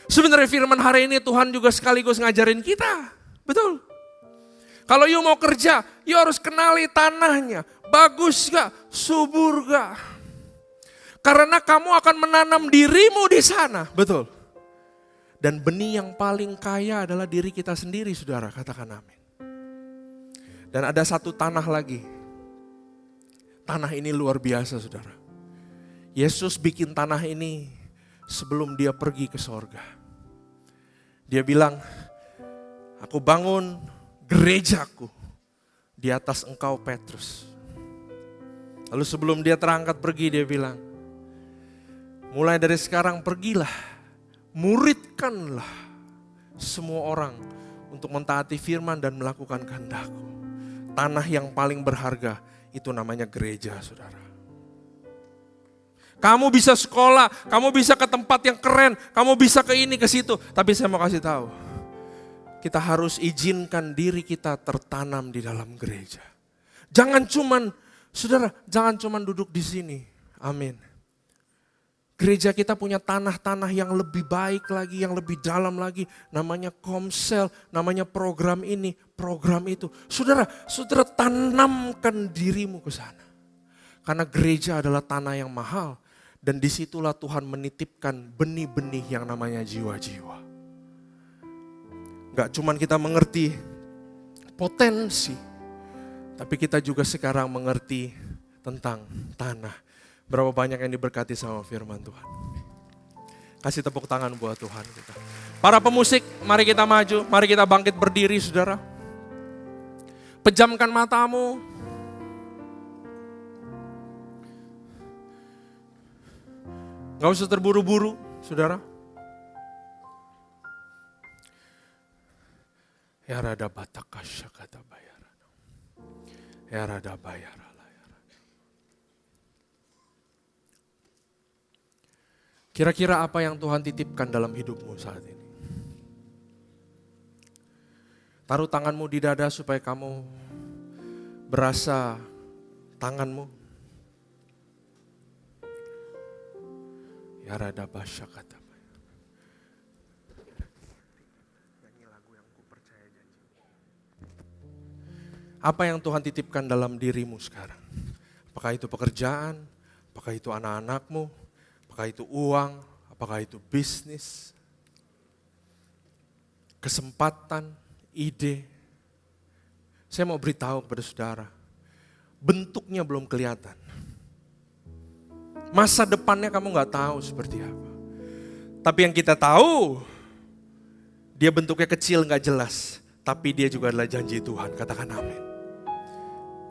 Sebenarnya firman hari ini Tuhan juga sekaligus ngajarin kita. Betul. Kalau you mau kerja, you harus kenali tanahnya. Bagus gak? Subur gak? Karena kamu akan menanam dirimu di sana. Betul. Dan benih yang paling kaya adalah diri kita sendiri, saudara. Katakan amin. Dan ada satu tanah lagi. Tanah ini luar biasa, saudara. Yesus bikin tanah ini sebelum dia pergi ke sorga. Dia bilang, aku bangun gerejaku di atas engkau Petrus. Lalu sebelum dia terangkat pergi, dia bilang, mulai dari sekarang pergilah, muridkanlah semua orang untuk mentaati firman dan melakukan kehendakku. Tanah yang paling berharga itu namanya gereja, saudara. Kamu bisa sekolah, kamu bisa ke tempat yang keren, kamu bisa ke ini, ke situ. Tapi saya mau kasih tahu, kita harus izinkan diri kita tertanam di dalam gereja. Jangan cuman, saudara, jangan cuman duduk di sini. Amin. Gereja kita punya tanah-tanah yang lebih baik lagi, yang lebih dalam lagi. Namanya komsel, namanya program ini, program itu. Saudara, saudara tanamkan dirimu ke sana. Karena gereja adalah tanah yang mahal. Dan disitulah Tuhan menitipkan benih-benih yang namanya jiwa-jiwa. Gak cuman kita mengerti potensi. Tapi kita juga sekarang mengerti tentang tanah. Berapa banyak yang diberkati sama firman Tuhan. Kasih tepuk tangan buat Tuhan kita. Para pemusik, mari kita maju, mari kita bangkit berdiri, saudara. Pejamkan matamu. Gak usah terburu-buru, saudara. Ya rada batakasya kata bayaran. Ya rada bayaran. Kira-kira apa yang Tuhan titipkan dalam hidupmu saat ini? Taruh tanganmu di dada supaya kamu berasa tanganmu. Ya rada basya kata. Nyanyi lagu yang ku percaya janji. Apa yang Tuhan titipkan dalam dirimu sekarang? Apakah itu pekerjaan, apakah itu anak-anakmu, apakah itu uang, apakah itu bisnis, kesempatan, ide. Saya mau beritahu kepada saudara, bentuknya belum kelihatan. Masa depannya kamu gak tahu seperti apa. Tapi yang kita tahu, dia bentuknya kecil gak jelas, tapi dia juga adalah janji Tuhan, katakan amin.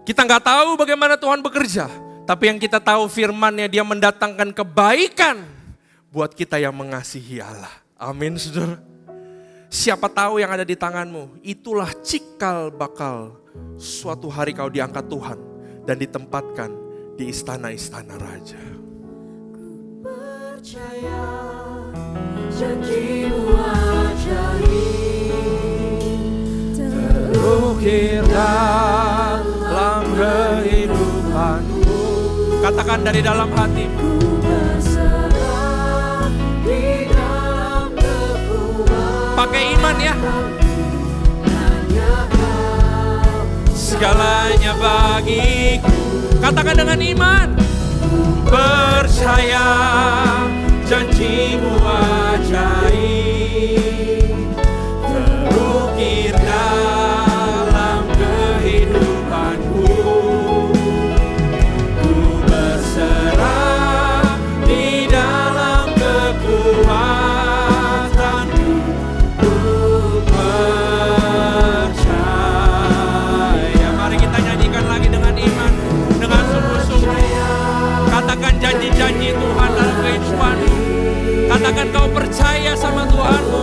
Kita gak tahu bagaimana Tuhan bekerja, tapi yang kita tahu firman-Nya dia mendatangkan kebaikan buat kita yang mengasihi Allah. Amin saudara. Siapa tahu yang ada di tanganmu, itulah cikal bakal suatu hari kau diangkat Tuhan dan ditempatkan di istana-istana raja. Percaya janji-Mu ajaib, Terukir dalam kehidupanku. Katakan dari dalam hatimu. berserah di dalam kekuatan. Pakai iman ya. Hanya Kau Segalanya bagiku. Katakan dengan iman. Percaya janji-Mu ajaib, terukir dalam kehidupanku. Ku berserah di dalam kekuatan-Mu. Ku percaya. Mari kita nyanyikan lagi dengan iman, dengan sungguh-sungguh. Katakan janji-janji Tuhan dalam kehidupanmu. Katakan kau percaya sama Tuhanmu.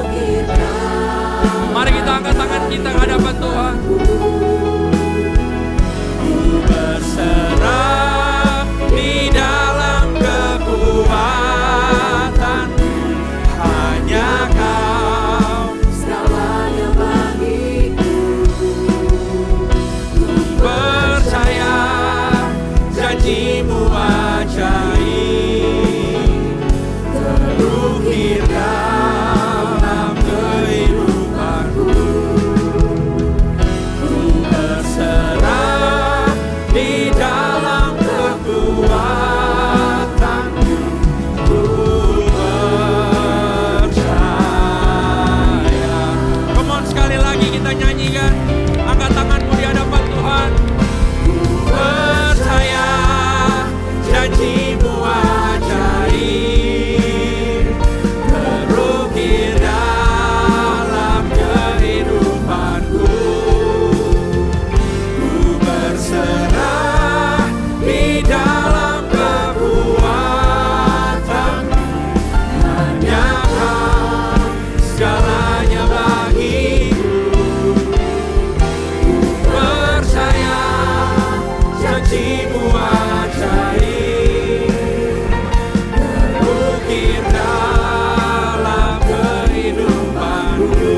Mari kita angkat tangan kita ke hadapan Tuhan. Ku berserah di dalam kekuatan. Hanya Kau segalanya bagiku. percaya janji-Mu ajaib, terukir dalam kehidupanku. Ku berserah di dalam kekuatan-Mu. Ku percaya. Come on, sekali lagi kita nyanyikan. Angkat tanganmu di hadapan Tuhan. Percaya janji-Mu ajaib, terukir dalam kehidupanku. Ku berserah di dalam kekuatan-Mu. Hanya Kau segalanya bagiku. Ku percaya janji-Mu ajaib, terukir dalam kehidupanku.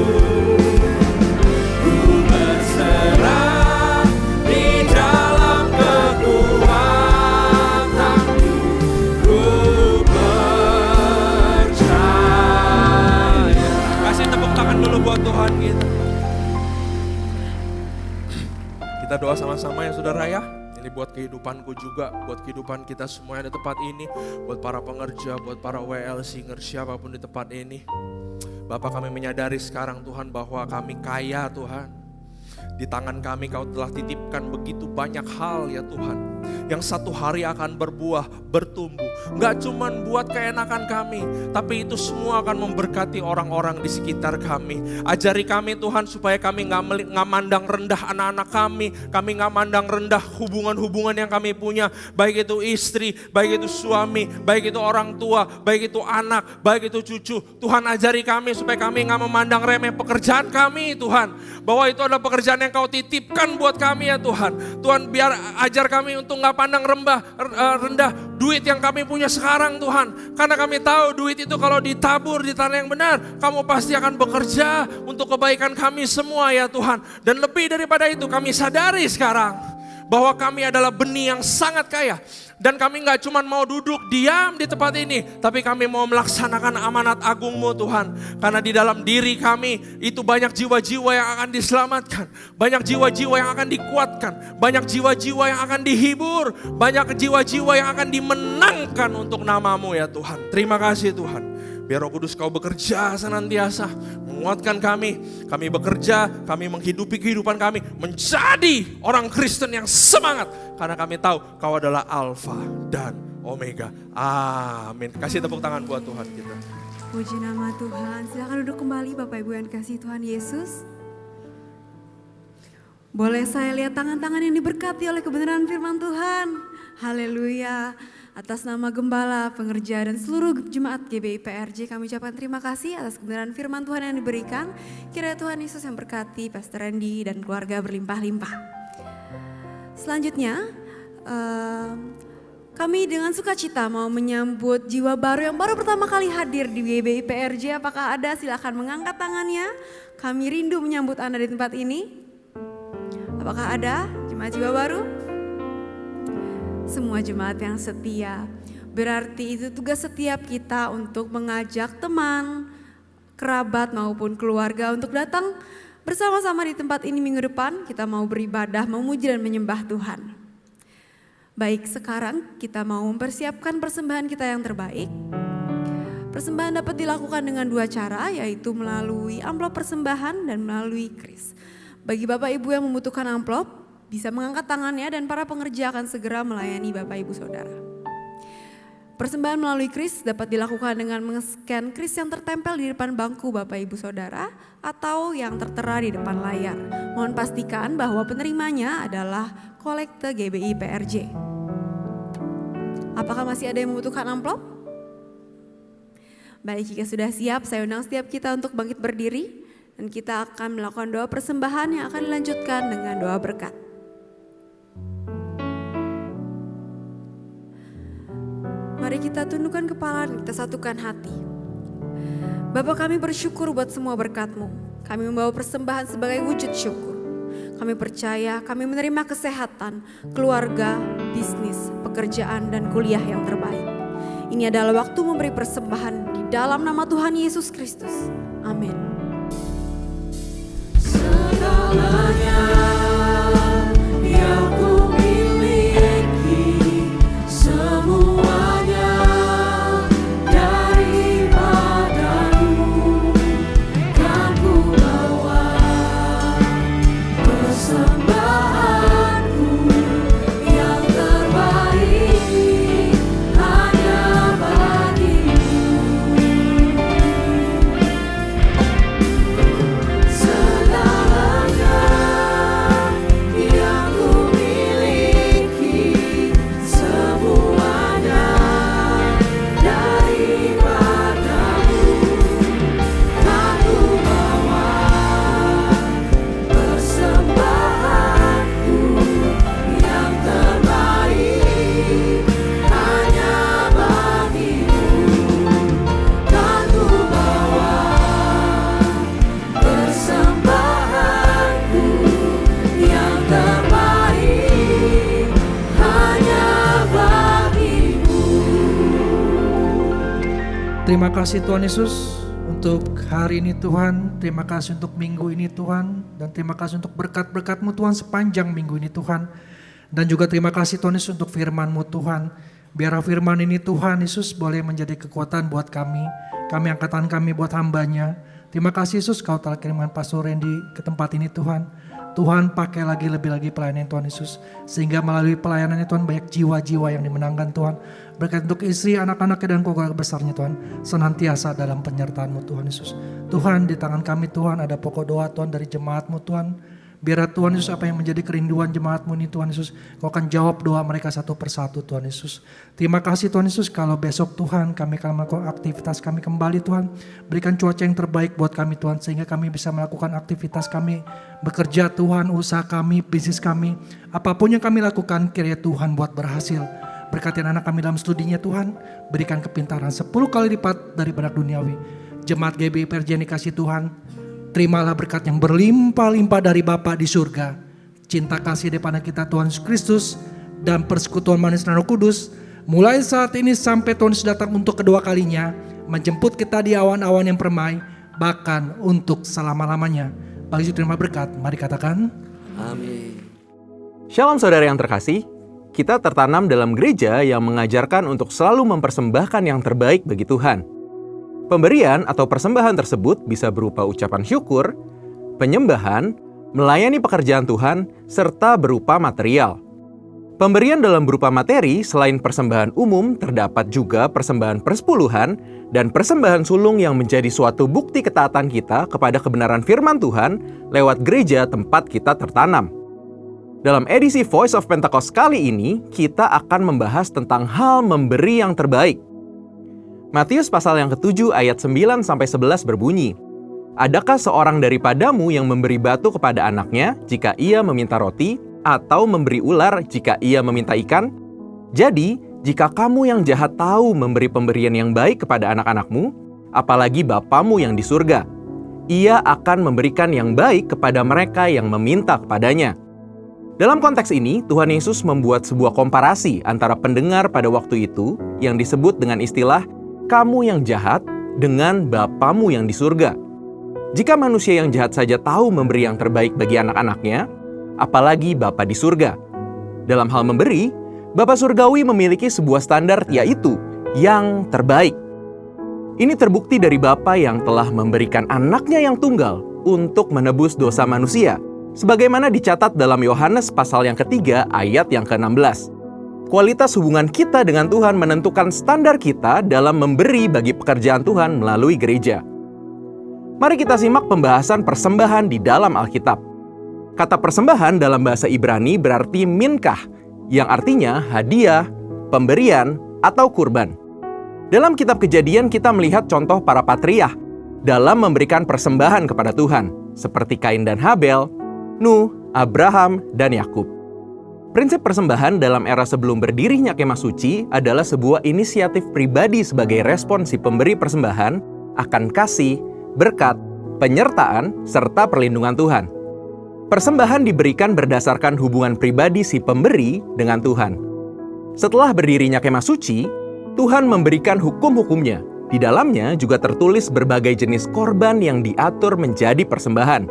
Ku berserah di dalam kekuatan-Mu. Ku percaya. Kasih tepuk tangan dulu buat Tuhan kita. Kita doa sama-sama ya saudara ya. Ini buat kehidupanku juga, buat kehidupan kita semua yang di tempat ini, buat para pengerja, buat para WL, singer, siapapun di tempat ini. Bapak, kami menyadari sekarang Tuhan bahwa kami kaya Tuhan. Di tangan kami Kau telah titipkan begitu banyak hal ya Tuhan, yang satu hari akan berbuah, bertumbuh. Gak cuman buat keenakan kami, tapi itu semua akan memberkati orang-orang di sekitar kami. Ajari kami Tuhan supaya kami gak mandang rendah anak-anak kami gak mandang rendah hubungan-hubungan yang kami punya. Baik itu istri, baik itu suami, baik itu orang tua, baik itu anak, baik itu cucu. Tuhan ajari kami supaya kami gak memandang remeh pekerjaan kami Tuhan, bahwa itu adalah pekerjaan yang Kau titipkan buat kami ya Tuhan. Tuhan biar ajar kami untuk gak pandang rendah duit yang kami punya sekarang Tuhan. Karena kami tahu duit itu kalau ditabur di tanah yang benar, Kamu pasti akan bekerja untuk kebaikan kami semua ya Tuhan. Dan lebih daripada itu kami sadari sekarang bahwa kami adalah benih yang sangat kaya. Dan kami gak cuma mau duduk diam di tempat ini, tapi kami mau melaksanakan amanat agung-Mu Tuhan. Karena di dalam diri kami itu banyak jiwa-jiwa yang akan diselamatkan, banyak jiwa-jiwa yang akan dikuatkan, banyak jiwa-jiwa yang akan dihibur, banyak jiwa-jiwa yang akan dimenangkan untuk nama-Mu ya Tuhan. Terima kasih Tuhan. Biar Roh Kudus Kau bekerja senantiasa, menguatkan kami bekerja, kami menghidupi kehidupan kami, menjadi orang Kristen yang semangat. Karena kami tahu Kau adalah Alfa dan Omega. Amin. Kasih tepuk tangan buat Tuhan kita. Puji nama Tuhan. Silakan duduk kembali Bapak Ibu yang kasih Tuhan Yesus. Boleh saya lihat tangan-tangan yang diberkati oleh kebenaran firman Tuhan. Haleluya. Atas nama Gembala, pengerja dan seluruh jemaat GBI PRJ kami ucapkan terima kasih atas kebenaran firman Tuhan yang diberikan. Kiranya Tuhan Yesus yang berkati Pastor Randy dan keluarga berlimpah-limpah. Selanjutnya, kami dengan sukacita mau menyambut jiwa baru yang baru pertama kali hadir di GBI PRJ. Apakah ada? Silakan mengangkat tangannya. Kami rindu menyambut Anda di tempat ini. Apakah ada jemaat jiwa baru? Semua jemaat yang setia. Berarti itu tugas setiap kita untuk mengajak teman, kerabat maupun keluarga untuk datang bersama-sama di tempat ini minggu depan. Kita mau beribadah, memuji dan menyembah Tuhan. Baik, sekarang kita mau mempersiapkan persembahan kita yang terbaik. Persembahan dapat dilakukan dengan dua cara, yaitu melalui amplop persembahan dan melalui kris. Bagi Bapak Ibu yang membutuhkan amplop, bisa mengangkat tangannya dan para pengerja akan segera melayani Bapak Ibu Saudara. Persembahan melalui kris dapat dilakukan dengan men-scan kris yang tertempel di depan bangku Bapak Ibu Saudara atau yang tertera di depan layar. Mohon pastikan bahwa penerimanya adalah kolekte GBI PRJ. Apakah masih ada yang membutuhkan amplop? Baik, jika sudah siap, saya undang setiap kita untuk bangkit berdiri dan kita akan melakukan doa persembahan yang akan dilanjutkan dengan doa berkat. Mari kita tundukkan kepala dan kita satukan hati. Bapa, kami bersyukur buat semua berkat-Mu. Kami membawa persembahan sebagai wujud syukur. Kami percaya kami menerima kesehatan, keluarga, bisnis, pekerjaan, dan kuliah yang terbaik. Ini adalah waktu memberi persembahan di dalam nama Tuhan Yesus Kristus. Amin. Segalanya yang ku miliki, semuanya daripadamu, kan ku bawa persembahanku yang terbaik hanya bagimu. Segalanya yang ku miliki, semuanya daripadamu, kan ku bawa persembahanku yang terbaik hanya bagimu, kan ku bawa persembahanku yang terbaik hanya bagimu. Terima kasih Tuhan Yesus untuk hari ini Tuhan, terima kasih untuk minggu ini Tuhan, dan terima kasih untuk berkat-berkat-Mu Tuhan sepanjang minggu ini Tuhan. Dan juga terima kasih Tuhan Yesus untuk firman-Mu Tuhan. Biar firman ini Tuhan Yesus boleh menjadi kekuatan buat kami angkat tangan kami buat hamba-Nya. Terima kasih Yesus Kau telah kirimkan Pastor Randy ke tempat ini Tuhan. Tuhan pakai lebih-lagi pelayanan Tuhan Yesus. Sehingga melalui pelayanannya Tuhan banyak jiwa-jiwa yang dimenangkan Tuhan. Berkat untuk istri, anak-anaknya dan keluarga besarnya Tuhan. Senantiasa dalam penyertaan-Mu Tuhan Yesus. Tuhan di tangan kami Tuhan ada pokok doa Tuhan dari jemaat-Mu Tuhan. Biar Tuhan Yesus apa yang menjadi kerinduan jemaat-Mu ini Tuhan Yesus. Kau akan jawab doa mereka satu persatu Tuhan Yesus. Terima kasih Tuhan Yesus kalau besok Tuhan kami akan melakukan aktivitas kami kembali Tuhan. Berikan cuaca yang terbaik buat kami Tuhan. Sehingga kami bisa melakukan aktivitas kami. Bekerja Tuhan, usaha kami, bisnis kami. Apapun yang kami lakukan kiranya Tuhan buat berhasil. Berkati anak kami dalam studinya Tuhan. Berikan kepintaran 10 kali lipat dari badak duniawi. Jemaat GBI PRJ yang dikasih Tuhan. Terimalah berkat yang berlimpah-limpah dari Bapa di surga. cinta kasih daripada kita Tuhan Yesus Kristus, dan persekutuan manis Roh Kudus, mulai saat ini sampai Tuhan Yesus datang untuk kedua kalinya, menjemput kita di awan-awan yang permai, bahkan untuk selama-lamanya. Bagi terima berkat, mari katakan Amin. Shalom saudara yang terkasih, kita tertanam dalam gereja yang mengajarkan untuk selalu mempersembahkan yang terbaik bagi Tuhan. Pemberian atau persembahan tersebut bisa berupa ucapan syukur, penyembahan, melayani pekerjaan Tuhan, serta berupa material. Pemberian dalam berupa materi selain persembahan umum, terdapat juga persembahan persepuluhan dan persembahan sulung yang menjadi suatu bukti ketaatan kita kepada kebenaran firman Tuhan lewat gereja tempat kita tertanam. Dalam edisi Voice of Pentecost kali ini, kita akan membahas tentang hal memberi yang terbaik. Matius pasal yang ke-7 ayat 9-11 berbunyi, "Adakah seorang daripadamu yang memberi batu kepada anaknya jika ia meminta roti, atau memberi ular jika ia meminta ikan? Jadi, jika kamu yang jahat tahu memberi pemberian yang baik kepada anak-anakmu, apalagi Bapamu yang di surga, Ia akan memberikan yang baik kepada mereka yang meminta kepadanya." Dalam konteks ini, Tuhan Yesus membuat sebuah komparasi antara pendengar pada waktu itu yang disebut dengan istilah "kamu yang jahat" dengan Bapamu yang di surga. Jika manusia yang jahat saja tahu memberi yang terbaik bagi anak-anaknya, apalagi Bapa di surga. Dalam hal memberi, Bapa Surgawi memiliki sebuah standar, yaitu yang terbaik. Ini terbukti dari Bapa yang telah memberikan anaknya yang tunggal untuk menebus dosa manusia, sebagaimana dicatat dalam Yohanes pasal yang ketiga ayat yang ke-16. Kualitas hubungan kita dengan Tuhan menentukan standar kita dalam memberi bagi pekerjaan Tuhan melalui gereja. Mari kita simak pembahasan persembahan di dalam Alkitab. Kata persembahan dalam bahasa Ibrani berarti minkah, yang artinya hadiah, pemberian, atau kurban. Dalam kitab Kejadian kita melihat contoh para patriark dalam memberikan persembahan kepada Tuhan, seperti Kain dan Habel, Nuh, Abraham, dan Yakub. Prinsip persembahan dalam era sebelum berdirinya kemah suci adalah sebuah inisiatif pribadi sebagai respon si pemberi persembahan akan kasih, berkat, penyertaan, serta perlindungan Tuhan. Persembahan diberikan berdasarkan hubungan pribadi si pemberi dengan Tuhan. Setelah berdirinya kemah suci, Tuhan memberikan hukum-hukumnya. Di dalamnya juga tertulis berbagai jenis korban yang diatur menjadi persembahan.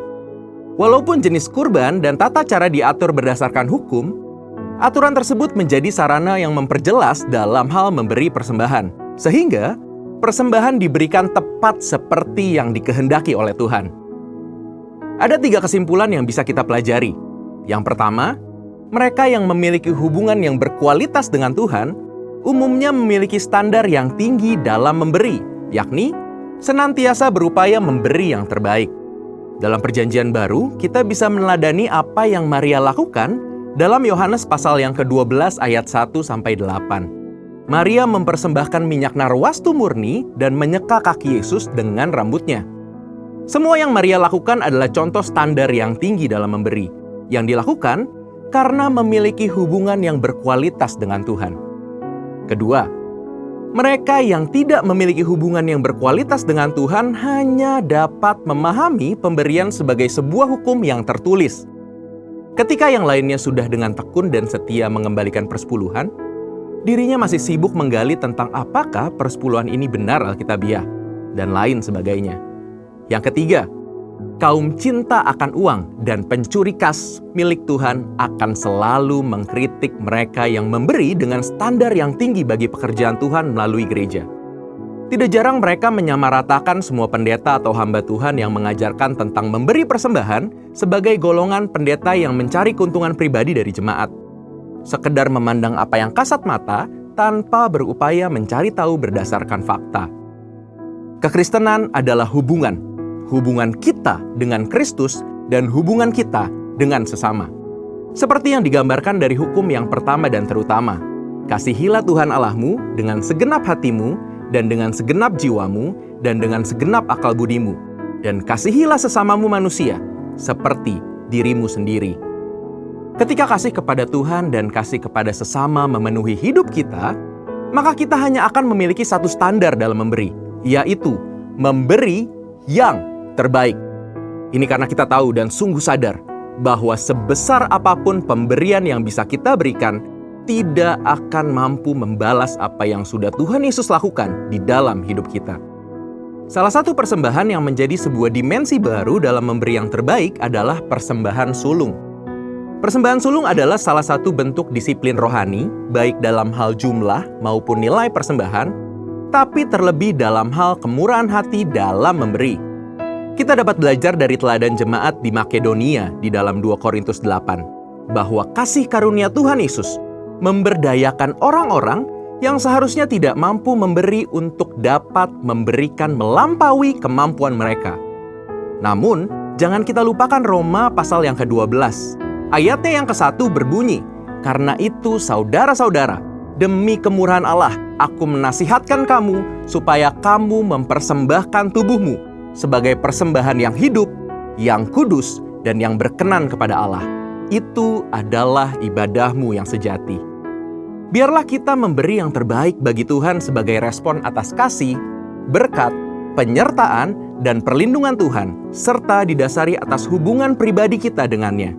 Walaupun jenis kurban dan tata cara diatur berdasarkan hukum, aturan tersebut menjadi sarana yang memperjelas dalam hal memberi persembahan. Sehingga, persembahan diberikan tepat seperti yang dikehendaki oleh Tuhan. Ada 3 kesimpulan yang bisa kita pelajari. Yang pertama, mereka yang memiliki hubungan yang berkualitas dengan Tuhan umumnya memiliki standar yang tinggi dalam memberi, yakni senantiasa berupaya memberi yang terbaik. Dalam Perjanjian Baru, kita bisa meneladani apa yang Maria lakukan dalam Yohanes pasal yang ke-12 ayat 1-8. Maria mempersembahkan minyak narwastu murni dan menyeka kaki Yesus dengan rambutnya. Semua yang Maria lakukan adalah contoh standar yang tinggi dalam memberi, yang dilakukan karena memiliki hubungan yang berkualitas dengan Tuhan. Kedua, mereka yang tidak memiliki hubungan yang berkualitas dengan Tuhan hanya dapat memahami pemberian sebagai sebuah hukum yang tertulis. Ketika yang lainnya sudah dengan tekun dan setia mengembalikan persepuluhan, dirinya masih sibuk menggali tentang apakah persepuluhan ini benar alkitabiah, dan lain sebagainya. Yang ketiga, kaum cinta akan uang dan pencuri kas milik Tuhan akan selalu mengkritik mereka yang memberi dengan standar yang tinggi bagi pekerjaan Tuhan melalui gereja. Tidak jarang mereka menyamaratakan semua pendeta atau hamba Tuhan yang mengajarkan tentang memberi persembahan sebagai golongan pendeta yang mencari keuntungan pribadi dari jemaat. Sekedar memandang apa yang kasat mata tanpa berupaya mencari tahu berdasarkan fakta. Kekristenan adalah hubungan kita dengan Kristus dan hubungan kita dengan sesama. Seperti yang digambarkan dari hukum yang pertama dan terutama, kasihilah Tuhan Allahmu dengan segenap hatimu dan dengan segenap jiwamu dan dengan segenap akal budimu, dan kasihilah sesamamu manusia seperti dirimu sendiri. Ketika kasih kepada Tuhan dan kasih kepada sesama memenuhi hidup kita, maka kita hanya akan memiliki satu standar dalam memberi, yaitu memberi yang terbaik. Ini karena kita tahu dan sungguh sadar bahwa sebesar apapun pemberian yang bisa kita berikan, tidak akan mampu membalas apa yang sudah Tuhan Yesus lakukan di dalam hidup kita. Salah satu persembahan yang menjadi sebuah dimensi baru dalam memberi yang terbaik adalah persembahan sulung. Persembahan sulung adalah salah satu bentuk disiplin rohani, baik dalam hal jumlah maupun nilai persembahan, tapi terlebih dalam hal kemurahan hati dalam memberi. Kita dapat belajar dari teladan jemaat di Makedonia di dalam 2 Korintus 8, bahwa kasih karunia Tuhan Yesus memberdayakan orang-orang yang seharusnya tidak mampu memberi untuk dapat memberikan melampaui kemampuan mereka. Namun, jangan kita lupakan Roma pasal yang ke-12. Ayatnya yang ke-1 berbunyi, "Karena itu saudara-saudara, demi kemurahan Allah, aku menasihatkan kamu supaya kamu mempersembahkan tubuhmu sebagai persembahan yang hidup, yang kudus, dan yang berkenan kepada Allah. Itu adalah ibadahmu yang sejati." Biarlah kita memberi yang terbaik bagi Tuhan sebagai respon atas kasih, berkat, penyertaan, dan perlindungan Tuhan, serta didasari atas hubungan pribadi kita dengannya.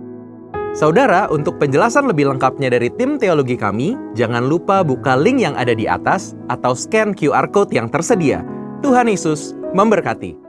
Saudara, untuk penjelasan lebih lengkapnya dari tim teologi kami, jangan lupa buka link yang ada di atas atau scan QR Code yang tersedia. Tuhan Yesus memberkati.